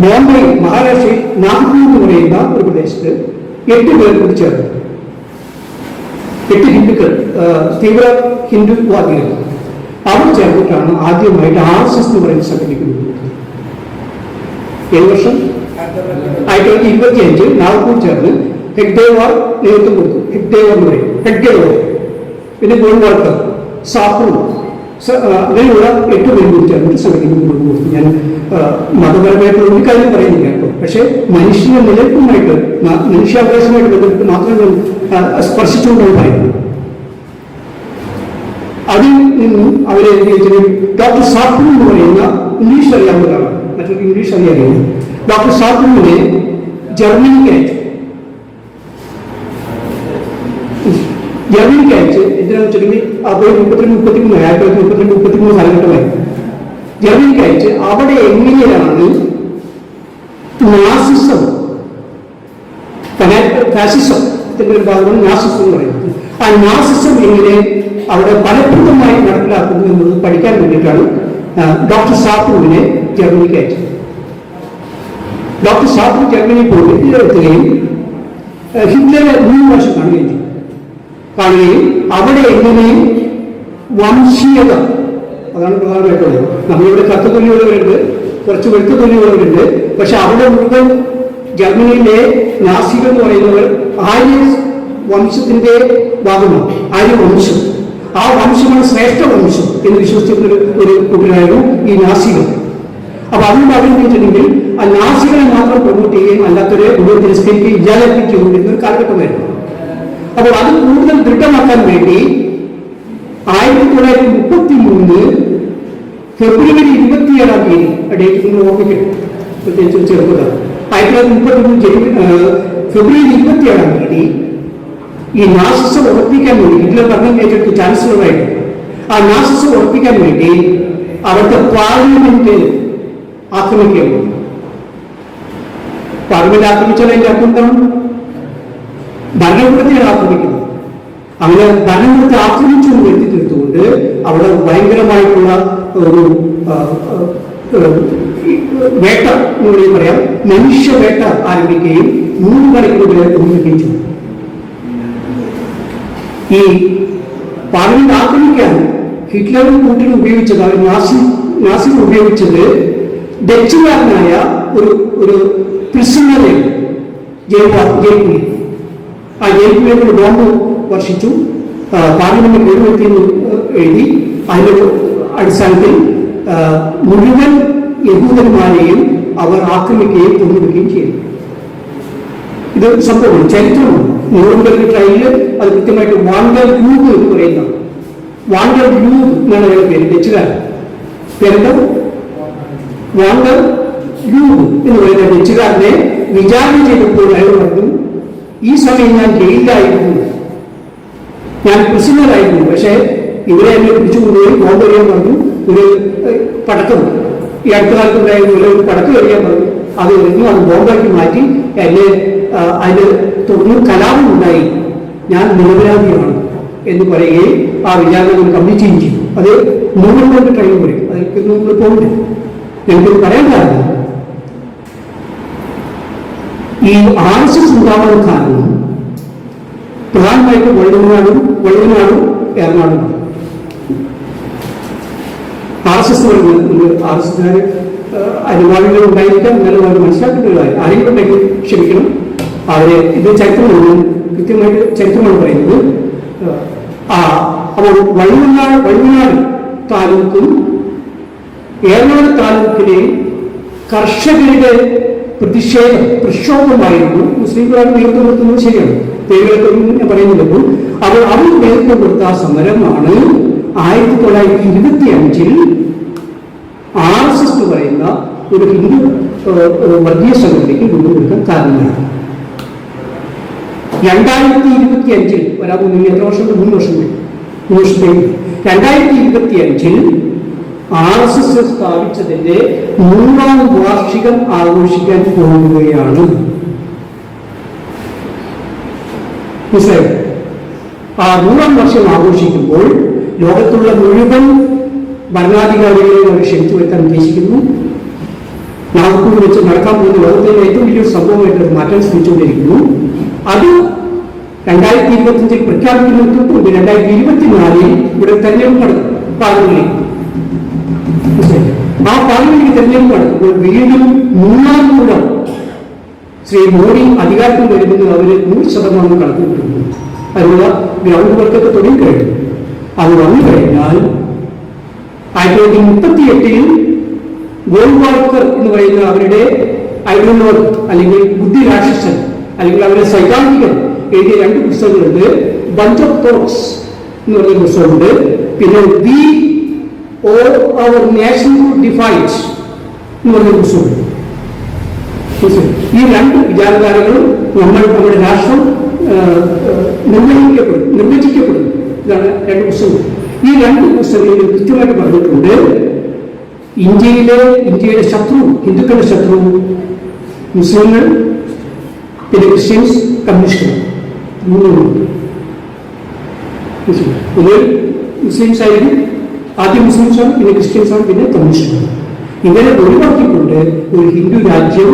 ബോംബെ മഹാരാഷ്ട്രയിൽ നാഗ്പൂർ എന്ന് പറയുന്ന ഒരു പ്രദേശത്ത് 8 പേർ കൂടി ചേർന്നു. 8 ഹിന്ദുക്കൾ, തീവ്ര ഹിന്ദുവാദികൾ. അവർ ചേർന്നിട്ടാണ് ആദ്യമായിട്ട് RSS എന്ന് പറയുന്ന സംഘടിക്കുന്നത്. 7 വർഷം 1925 നാഗ്പൂർ ചേർന്ന് ഹെഗ്ഡേവാർ നേതൃത്വം കൊടുത്തു. ഹെഗ്ഡേവാർ എന്ന് പറയും, ഹെഗ്ഡേവാർ, പിന്നെ ഗോൾവാൾക്കർ, സാപ്പൂർ, അങ്ങനെയുള്ള 8 പേര് കൂടി ചേർന്നിട്ട് സംഘടിപ്പിക്കുന്നത് കൊടുത്തു. ഞാൻ മതപരമായിട്ടുള്ള ഒരു കാര്യം പറയുന്നില്ല കേട്ടോ, പക്ഷേ മനുഷ്യന്റെ നിലനിൽപ്പുമായിട്ട് മനുഷ്യാവകാശമായിട്ട് ബന്ധപ്പെട്ട് മാത്രമേ സ്പർശിച്ചുകൊണ്ടാണ് പറയുന്നത്. അതിൽ നിന്നും അവരെ ഡോക്ടർ സാപ്പൂർ എന്ന് പറയുന്ന ഇംഗ്ലീഷ് അറിയാവുന്നതാണ്, മറ്റൊരു ഇംഗ്ലീഷ് അറിയാറില്ല. ഡോക്ടർ സാപ്പൂറിനെ ജർമ്മനിക്ക് അയച്ചു. എന്തിനാണെന്ന് വെച്ചിട്ടുണ്ടെങ്കിൽ അപ്പോൾ 1933 കാലഘട്ടമായി ജർമ്മനിക്ക് അയച്ച് അവിടെ എങ്ങനെയാണ് നാസിസം, ഫാസിസത്തിന്റെ ഒരു ഭാഗമാണ് നാസിസം എന്ന് പറയുന്നത്. ആ നാസിസം എങ്ങനെ അവിടെ ഫലപ്രദമായി നടപ്പിലാക്കുന്നു എന്നത് പഠിക്കാൻ വേണ്ടിയിട്ടാണ് ഡോക്ടർ സാപ്പൂറിനെ ജർമ്മനിക്ക് അയച്ചത്. ഡോക്ടർ സാപ്പൂർ ജർമ്മനി പോയി എത്തുകയും ഹിറ്റ്ലറെ 3 വർഷം കാണുകയും അവിടെ എങ്ങനെയും വംശീയത, അതാണ് പ്രധാനമായിട്ടുള്ളത്. നമ്മളിവിടെ കത്ത് തൊഴിലുള്ളവരുണ്ട്, കുറച്ച് വെളുത്ത തൊഴിലുള്ളവരുണ്ട്, പക്ഷെ അവിടെ മുഴുവൻ ജർമ്മനിയിലെ നാസികൾ എന്ന് പറയുന്നവർ ആര്യ വംശത്തിന്റെ ഭാഗമാണ്. ആര്യവംശം, ആ വംശമാണ് ശ്രേഷ്ഠ വംശം എന്ന് വിശ്വസിക്കുന്ന ഒരു കൂട്ടരായിരുന്നു ഈ നാസികൾ. അപ്പൊ അതുകൊണ്ട് അവരെന്തിട്ടുണ്ടെങ്കിൽ ആ നാസികളെ മാത്രം പ്രൊമോട്ട് ചെയ്യുകയും അല്ലാത്തവരെ മുഴുവൻ തിരസ്കരിക്കുകയും ഇല്ലാതാക്കുകയും ചെയ്തുകൊണ്ടിരുന്ന ഒരു കാലഘട്ടമായിരുന്നു. അപ്പോൾ അത് കൂടുതൽ ദൃഢമാക്കാൻ വേണ്ടി 1933 ഫെബ്രുവരി 27 ഡേറ്റ് നിങ്ങൾ ഓർമ്മിക്കും, പ്രത്യേകിച്ച് ചെറുപ്പത. 1933 ഫെബ്രുവരി 27 ഈ നാസിസം ഉറപ്പിക്കാൻ വേണ്ടി ഹിറ്റ്ലർ ഭരണം ഏറ്റെടുത്ത് ചാൻസലറായിട്ട് ആ നാസിസം ഉറപ്പിക്കാൻ വേണ്ടി അവിടുത്തെ പാർലമെന്റ് ആക്രമിക്കുകയാണ്. പാർലമെന്റ് ആക്രമിച്ചാൽ അതിന്റെ അർത്ഥം എന്താണ്? ഭരണകൂടത്തെയാണ് ആക്രമിക്കുന്നത്. അങ്ങനെ ഭരണകൂടത്തെ ആക്രമിച്ചു എന്ന് വരുത്തി തീർത്തുകൊണ്ട് അവിടെ ഭയങ്കരമായിട്ടുള്ള ഒരു വേട്ട എന്ന് വേണമെങ്കിൽ പറയാം, മനുഷ്യവേട്ട ആരംഭിക്കുകയും 3 മണിക്കൂറുകളെ ഒന്നിക്കുകയും ചെയ്തു. ഈ പാർലമെന്റ് ആക്രമിക്കാൻ ഹിറ്റ്ലറും കൂട്ടിനും ഉപയോഗിച്ചത്, അവർ നാസികൾ ഉപയോഗിച്ചത് ഡച്ചുകാരനായ ഒരു പ്രിസണറെ ജയിലിൽ ആ ജയിലിലേക്ക് ബോംബ് വർഷിച്ചു. പാർലമെന്റ് വെടിവെക്കുന്നു എഴുതി. അതിന്റെ അടിസ്ഥാനത്തിൽ മുഴുവൻ യഹൂദന്മാരെയും അവർ ആക്രമിക്കുകയും കൊണ്ടുവരികയും ചെയ്തു. ഇത് സംഭവമാണ്, ചരിത്രമാണ്. ന്യൂറംബർഗ് ട്രയലിൽ അത് കൃത്യമായിട്ട് വാണ്ടർ യൂഗ് എന്ന് പറയുന്ന വാണ്ടർ യൂഗ് എന്നാണ് അയാളുടെ പേര്, ഡച്ചുകാരൻ പേരെന്താ വാണ്ടർ യൂഗ് എന്ന് പറയുന്ന ഡച്ചുകാരനെ വിചാരണ ചെയ്തപ്പോൾ അയാൾ പറഞ്ഞു, ഈ സമയം ഞാൻ ജയിലിലായിരുന്നു, ഞാൻ പ്രിസണറായിരുന്നു, പക്ഷേ ഇവരെ എന്നെ പിടിച്ചുകൊണ്ടുപോയി ബോംബ് എറിയാൻ പറഞ്ഞു. ഒരു പടക്കം ഈ അടുത്ത കാലത്തുണ്ടായിരുന്ന ഒരു പടക്കം എറിയാൻ പറഞ്ഞു. അത് എറിഞ്ഞു, അത് ബോംബാക്കി മാറ്റി എന്നെ അതിന് തുടർന്ന് കലാപമുണ്ടായി, ഞാൻ നിരപരാധിയാണ് എന്ന് പറയുകയും ആ വിചാരണ കമ്മിറ്റ് ചെയ്തു. അത് ന്യൂറംബർഗ് ട്രയൽ പറയും, അതിലേക്ക് നമ്മൾ പോകില്ല. എനിക്കത് പറയാൻ കാരണം ഈ RSS ഉണ്ടാവാൻ കാരണം പ്രധാനമായിട്ട് വള്ളുവനാടും എറണാകുളം. RSS RSSകാര് അനുവാദികൾ ഉണ്ടായിരിക്കാം, എന്നാലും അവർ മനസ്സിലാക്കേണ്ട ആരെങ്കിലും ഉണ്ടെങ്കിൽ ക്ഷമിക്കണം. അവരെ ഇത് ചരിത്രമാണ്, കൃത്യമായിട്ട് ചരിത്രമാണ് പറയുന്നത്. അപ്പോൾ വള്ളുവനാട് താലൂക്കും എറണാകുളം താലൂക്കിലെ കർഷകരുടെ പ്രക്ഷോഭമായിരുന്നു. മുസ്ലിംകളാണ് നേതൃത്വം കൊടുക്കുന്നത്, ശരിയാണ്, പേരുകളൊക്കെ ഞാൻ പറയുന്നില്ലപ്പോൾ. അവർ നേതൃത്വം കൊടുത്ത സമരമാണ് 1925 RSS എന്ന് പറയുന്ന ഒരു ഹിന്ദു വർഗീയ സംഘടനയ്ക്ക് രൂപം കൊടുക്കാൻ കാരണമാണ്. 2025 വരാൻ എത്ര വർഷം? 3 വർഷത്തേക്ക് 2025 RSS സ്ഥാപിച്ചതിന്റെ 100ാം വാർഷികം ആഘോഷിക്കാൻ പോകുകയാണ്. മനസ്സിലായോ? ആ 100ാം വർഷം ആഘോഷിക്കുമ്പോൾ ലോകത്തുള്ള മുഴുവൻ ഭരണാധികാരികളെയും അവർ ക്ഷണിച്ചു വരുത്താൻ ഉദ്ദേശിക്കുന്നു. നാഗ്പൂർ വെച്ച് നടക്കാൻ പോകുന്ന ലോകത്തിലെ ഏറ്റവും വലിയൊരു സംഭവമായിട്ട് മാറ്റാൻ ശ്രമിച്ചുകൊണ്ടിരിക്കുന്നു. അത് 2025 പ്രഖ്യാപിക്കുന്നതിന് മുമ്പ് 2024 ഇവിടെ തെരഞ്ഞെടുപ്പ് നടക്കും. പാർലമെന്റിലേക്ക് ആ പാർലമെന്റിലേക്ക് തെരഞ്ഞെടുപ്പ് നടക്കുമ്പോൾ വീണ്ടും 3ാം കൂടം ശ്രീ മോഡി അധികാരത്തിൽ വരുന്നത് അവർ 100% കണക്കുകൂട്ടുന്നു. അതിനുള്ള ഗ്രൗണ്ട് വർക്കൊക്കെ തുടങ്ങിക്കഴിഞ്ഞു. അത് വന്നു കഴിഞ്ഞാൽ 1938 ഗോൾവാൾക്കർ എന്ന് പറയുന്ന അവരുടെ ഐഡിയോളോഗ് അല്ലെങ്കിൽ ബുദ്ധിരാക്ഷസൻ അല്ലെങ്കിൽ അവരുടെ സൈദ്ധാന്തികൻ എഴുതിയ 2 പുസ്തകങ്ങളുണ്ട്. ബഞ്ച് ഓഫ് തോട്ട്സ് എന്ന് പറയുന്ന പുസ്തകമുണ്ട്. പിന്നെ വി ഓർ അവർ നാഷൻ ഡിഫൈറ്റ് എന്ന് പറയുന്ന പുസ്തകമുണ്ട്. ഈ 2 വിചാരധാരകളും നമ്മുടെ രാഷ്ട്രം നിർവചിക്കപ്പെടും. ഇതാണ് 2 പുസ്തകങ്ങൾ. ഈ 2 പുസ്തകങ്ങളിൽ കൃത്യമായിട്ട് പറഞ്ഞിട്ടുണ്ട്, ഇന്ത്യയുടെ ശത്രു, ഹിന്ദുക്കളുടെ ശത്രു മുസ്ലിങ്ങൾ, പിന്നെ ക്രിസ്ത്യൻസ്, കമ്മ്യൂണിസ്റ്റുകൾ. 3 ഇത് മുസ്ലിംസ് ആയിരിക്കും, ആദ്യം മുസ്ലിംസാണ്, പിന്നെ ക്രിസ്ത്യൻസാണ്, പിന്നെ കമ്മ്യൂണിസ്റ്റുകൾ. ഇവരെ ഒഴിവാക്കിക്കൊണ്ട് ഒരു ഹിന്ദു രാജ്യം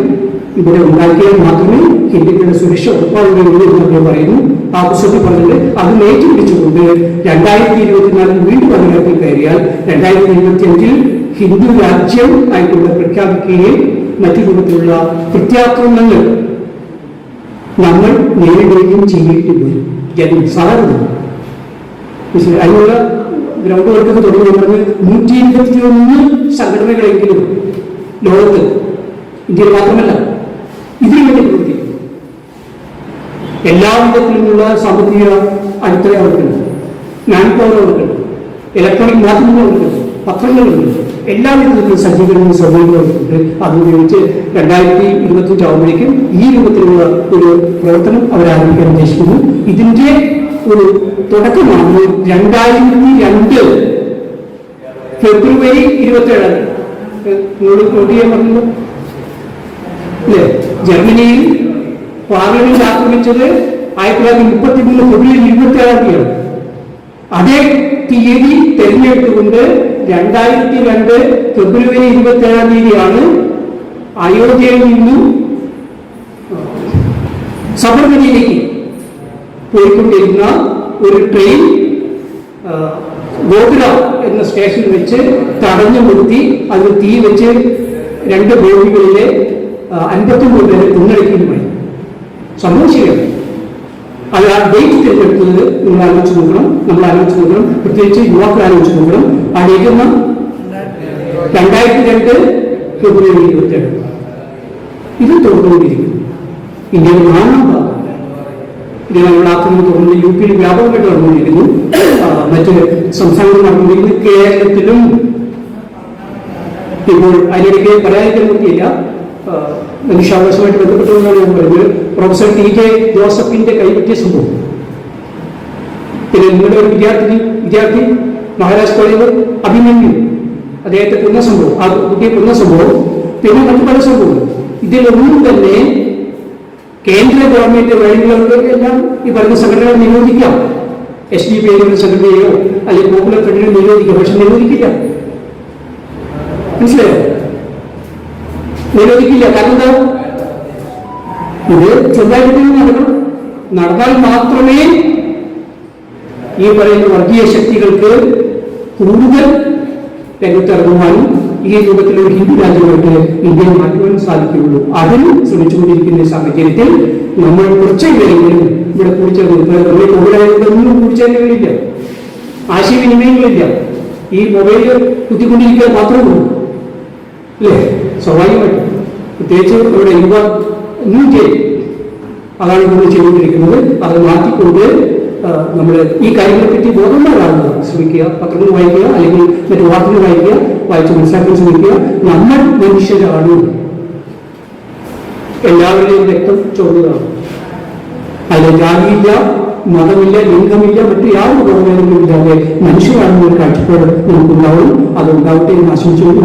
ഇവിടെ ഉണ്ടാക്കിയാൽ മാത്രമേ ഹിന്ദുക്കളുടെ സുരക്ഷ ഉറപ്പാവുകയുള്ളൂ എന്ന് പറയുന്നു. ആ പുസ്തകത്തിൽ പറഞ്ഞിട്ട് അത് ഏറ്റുപിടിച്ചുകൊണ്ട് 2024 വീണ്ടും അധികാരത്തിൽ കയറിയാൽ 2025 ഹിന്ദു രാജ്യം ആയിട്ടുള്ള പ്രഖ്യാപിക്കുകയും മറ്റു രൂപത്തിലുള്ള പ്രത്യാക്രമണങ്ങൾ നമ്മൾ നേരിടുകയും ചെയ്യേണ്ടി വരും. ജനം സാധാരണ അതിനുള്ള ഗ്രൗണ്ട് വർക്കൊക്കെ തുടങ്ങി പറഞ്ഞ് 121 സംഘടനകളെങ്കിലും ലോകത്ത്, ഇന്ത്യയിൽ മാത്രമല്ല, ഇതിനു വേണ്ടി പ്രവർത്തിക്കും. എല്ലാ വിധത്തിലുമുള്ള സാമ്പത്തിക അടിത്തറ അവർക്കുണ്ട്, മാൻ പവർ അവർക്കുണ്ട്, ഇലക്ട്രോണിക് മാധ്യമങ്ങൾ അവർക്കുണ്ട്, പത്രങ്ങളുണ്ട്, എല്ലാ വിധത്തിലുള്ള സജ്ജീകരണവും സൗകര്യങ്ങളുണ്ട്. അതുപയോഗിച്ച് 2025 ആകുമ്പോഴേക്കും ഈ രൂപത്തിലുള്ള ഒരു പ്രവർത്തനം അവരാരംഭിക്കാൻ ഉദ്ദേശിക്കുന്നു. ഇതിന്റെ ഒരു തുടക്കമാണ് 2002 ഫെബ്രുവരി 27 നോട്ട് ചെയ്യാൻ പറഞ്ഞത് അല്ലേ? ജർമ്മനിയിൽ പാർലമെന്റ് ആക്രമിച്ചത് 1933 ഫെബ്രുവരി 27 അതേ തീയതി തെരഞ്ഞെടുത്തുകൊണ്ട് 2002 ഫെബ്രുവരി 27 അയോധ്യയിൽ നിന്നും സബർമതിയിലേക്ക് പോയിക്കൊണ്ടിരുന്ന ഒരു ട്രെയിൻ ഗോകുല എന്ന സ്റ്റേഷനിൽ വെച്ച് തടഞ്ഞു നിർത്തി അത് തീ വെച്ച് 2 ബോഗികളിലെ 59 പേരെ കൊന്നടിക്കുന്നുമായി. സംഭവം ശരിയാണ്. അത് ആ ഡേറ്റ് തിരഞ്ഞെടുത്തത് നമ്മൾ ആലോചിച്ച് നോക്കണം, പ്രത്യേകിച്ച് യുവാക്കൾ ആലോചിച്ച് നോക്കണം. ആ ഡേറ്റ് 2002 ഫെബ്രുവരി 27. ഇത് തുറന്നുകൊണ്ടിരിക്കുന്നു. ഇന്ത്യയുടെ 4-ാം ഭാഗം ഇതിനുള്ള ആക്രമണം തുറന്ന് യു പിയിൽ വ്യാപകമായിട്ട് നടന്നുകൊണ്ടിരിക്കുന്നു. മറ്റ് സംസ്ഥാനങ്ങളിൽ നടന്നുകൊണ്ടിരിക്കുന്നു. കേരളത്തിലും ഇപ്പോൾ അതിനിടയ്ക്ക് പറയാതിരിക്കാൻ പറ്റിയില്ല. മനുഷ്യാവകാശമായിട്ട് ബന്ധപ്പെട്ടുകൊണ്ടാണ് ഞാൻ പറയുന്നത്. Professor TJ. ജോസഫിന്റെ കൈപ്പറ്റിയ സംഭവം, പിന്നെ നിങ്ങളുടെ ഒരു വിദ്യാർത്ഥി മഹാരാജ് കോളേജിൽ അഭിമന്യു അദ്ദേഹത്തെ കൊന്ന സംഭവം, ആ കുട്ടിയെ കൊന്ന സംഭവം, പിന്നെ മറ്റു പല സംഭവങ്ങൾ. ഇതിലൊന്നും തന്നെ കേന്ദ്ര ഗവൺമെന്റ് വഴികളുടെ എല്ലാം ഈ പറയുന്ന സംഘടനകൾ നിരോധിക്കാം. SDPI പോലുള്ള സംഘടനയോ അല്ലെങ്കിൽ പോപ്പുലർ ഫ്രണ്ടിനെ നിരോധിക്കാം. പക്ഷെ നിരോധിക്കില്ല. മനസ്സിലായോ? നിരോധിക്കില്ല. കാരണം എന്താ? ഇത് ചെറുതായിട്ട് നടന്നാൽ മാത്രമേ ഈ പറയുന്ന വർഗീയ ശക്തികൾക്ക് കൂടുതൽ രംഗത്തിറങ്ങുവാനും ഈ രൂപത്തിലുള്ള ഹിന്ദു രാജ്യമായിട്ട് ഇന്ത്യയെ മാറ്റുവാൻ സാധിക്കുകയുള്ളൂ. അതിന് ശ്രമിച്ചുകൊണ്ടിരിക്കുന്ന സാഹചര്യത്തിൽ നമ്മൾ കുറച്ചെങ്കിലും ഇവിടെ കൂടിച്ചേർന്ന് കോവിഡായതൊന്നും കൂടിച്ചേരുകളില്ല, ആശയവിനിമയങ്ങളില്ല. ഈ മൊബൈല് കുത്തിക്കൊണ്ടിരിക്കുക മാത്രമേ ഉള്ളൂ, അല്ലേ? സ്വാഭാവികമായിട്ട് പ്രത്യേകിച്ച് ഇവിടെ യുവ അതാണ് നമ്മൾ ചെയ്തുകൊണ്ടിരിക്കുന്നത്. അത് മാറ്റിക്കൊണ്ട് നമ്മൾ ഈ കാര്യങ്ങളെപ്പറ്റി ബോധവാന്മാരാകുക ശ്രമിക്കുക. പത്രങ്ങൾ വായിക്കുക, അല്ലെങ്കിൽ മറ്റു വാർത്തകൾ വായിക്കുക, വായിച്ച് മനസ്സിലാക്കാൻ ശ്രമിക്കുക. നമ്മൾ മനുഷ്യരാണ്, എല്ലാവരുടെയും രക്തം ചോറുകയാണ്. അതിൽ ജാതിയില്ല, മതമില്ല, ലിംഗമില്ല, മറ്റു യാതൊരു ഗവൺമെന്റും ഇല്ലാതെ മനുഷ്യരാണെന്നൊരു കാഴ്ചപ്പാട് നമുക്കുണ്ടാവും. അതുണ്ടാവട്ടെ എന്ന് ആശംസിച്ചുകൊണ്ട്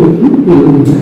നൽകുന്നുണ്ട്.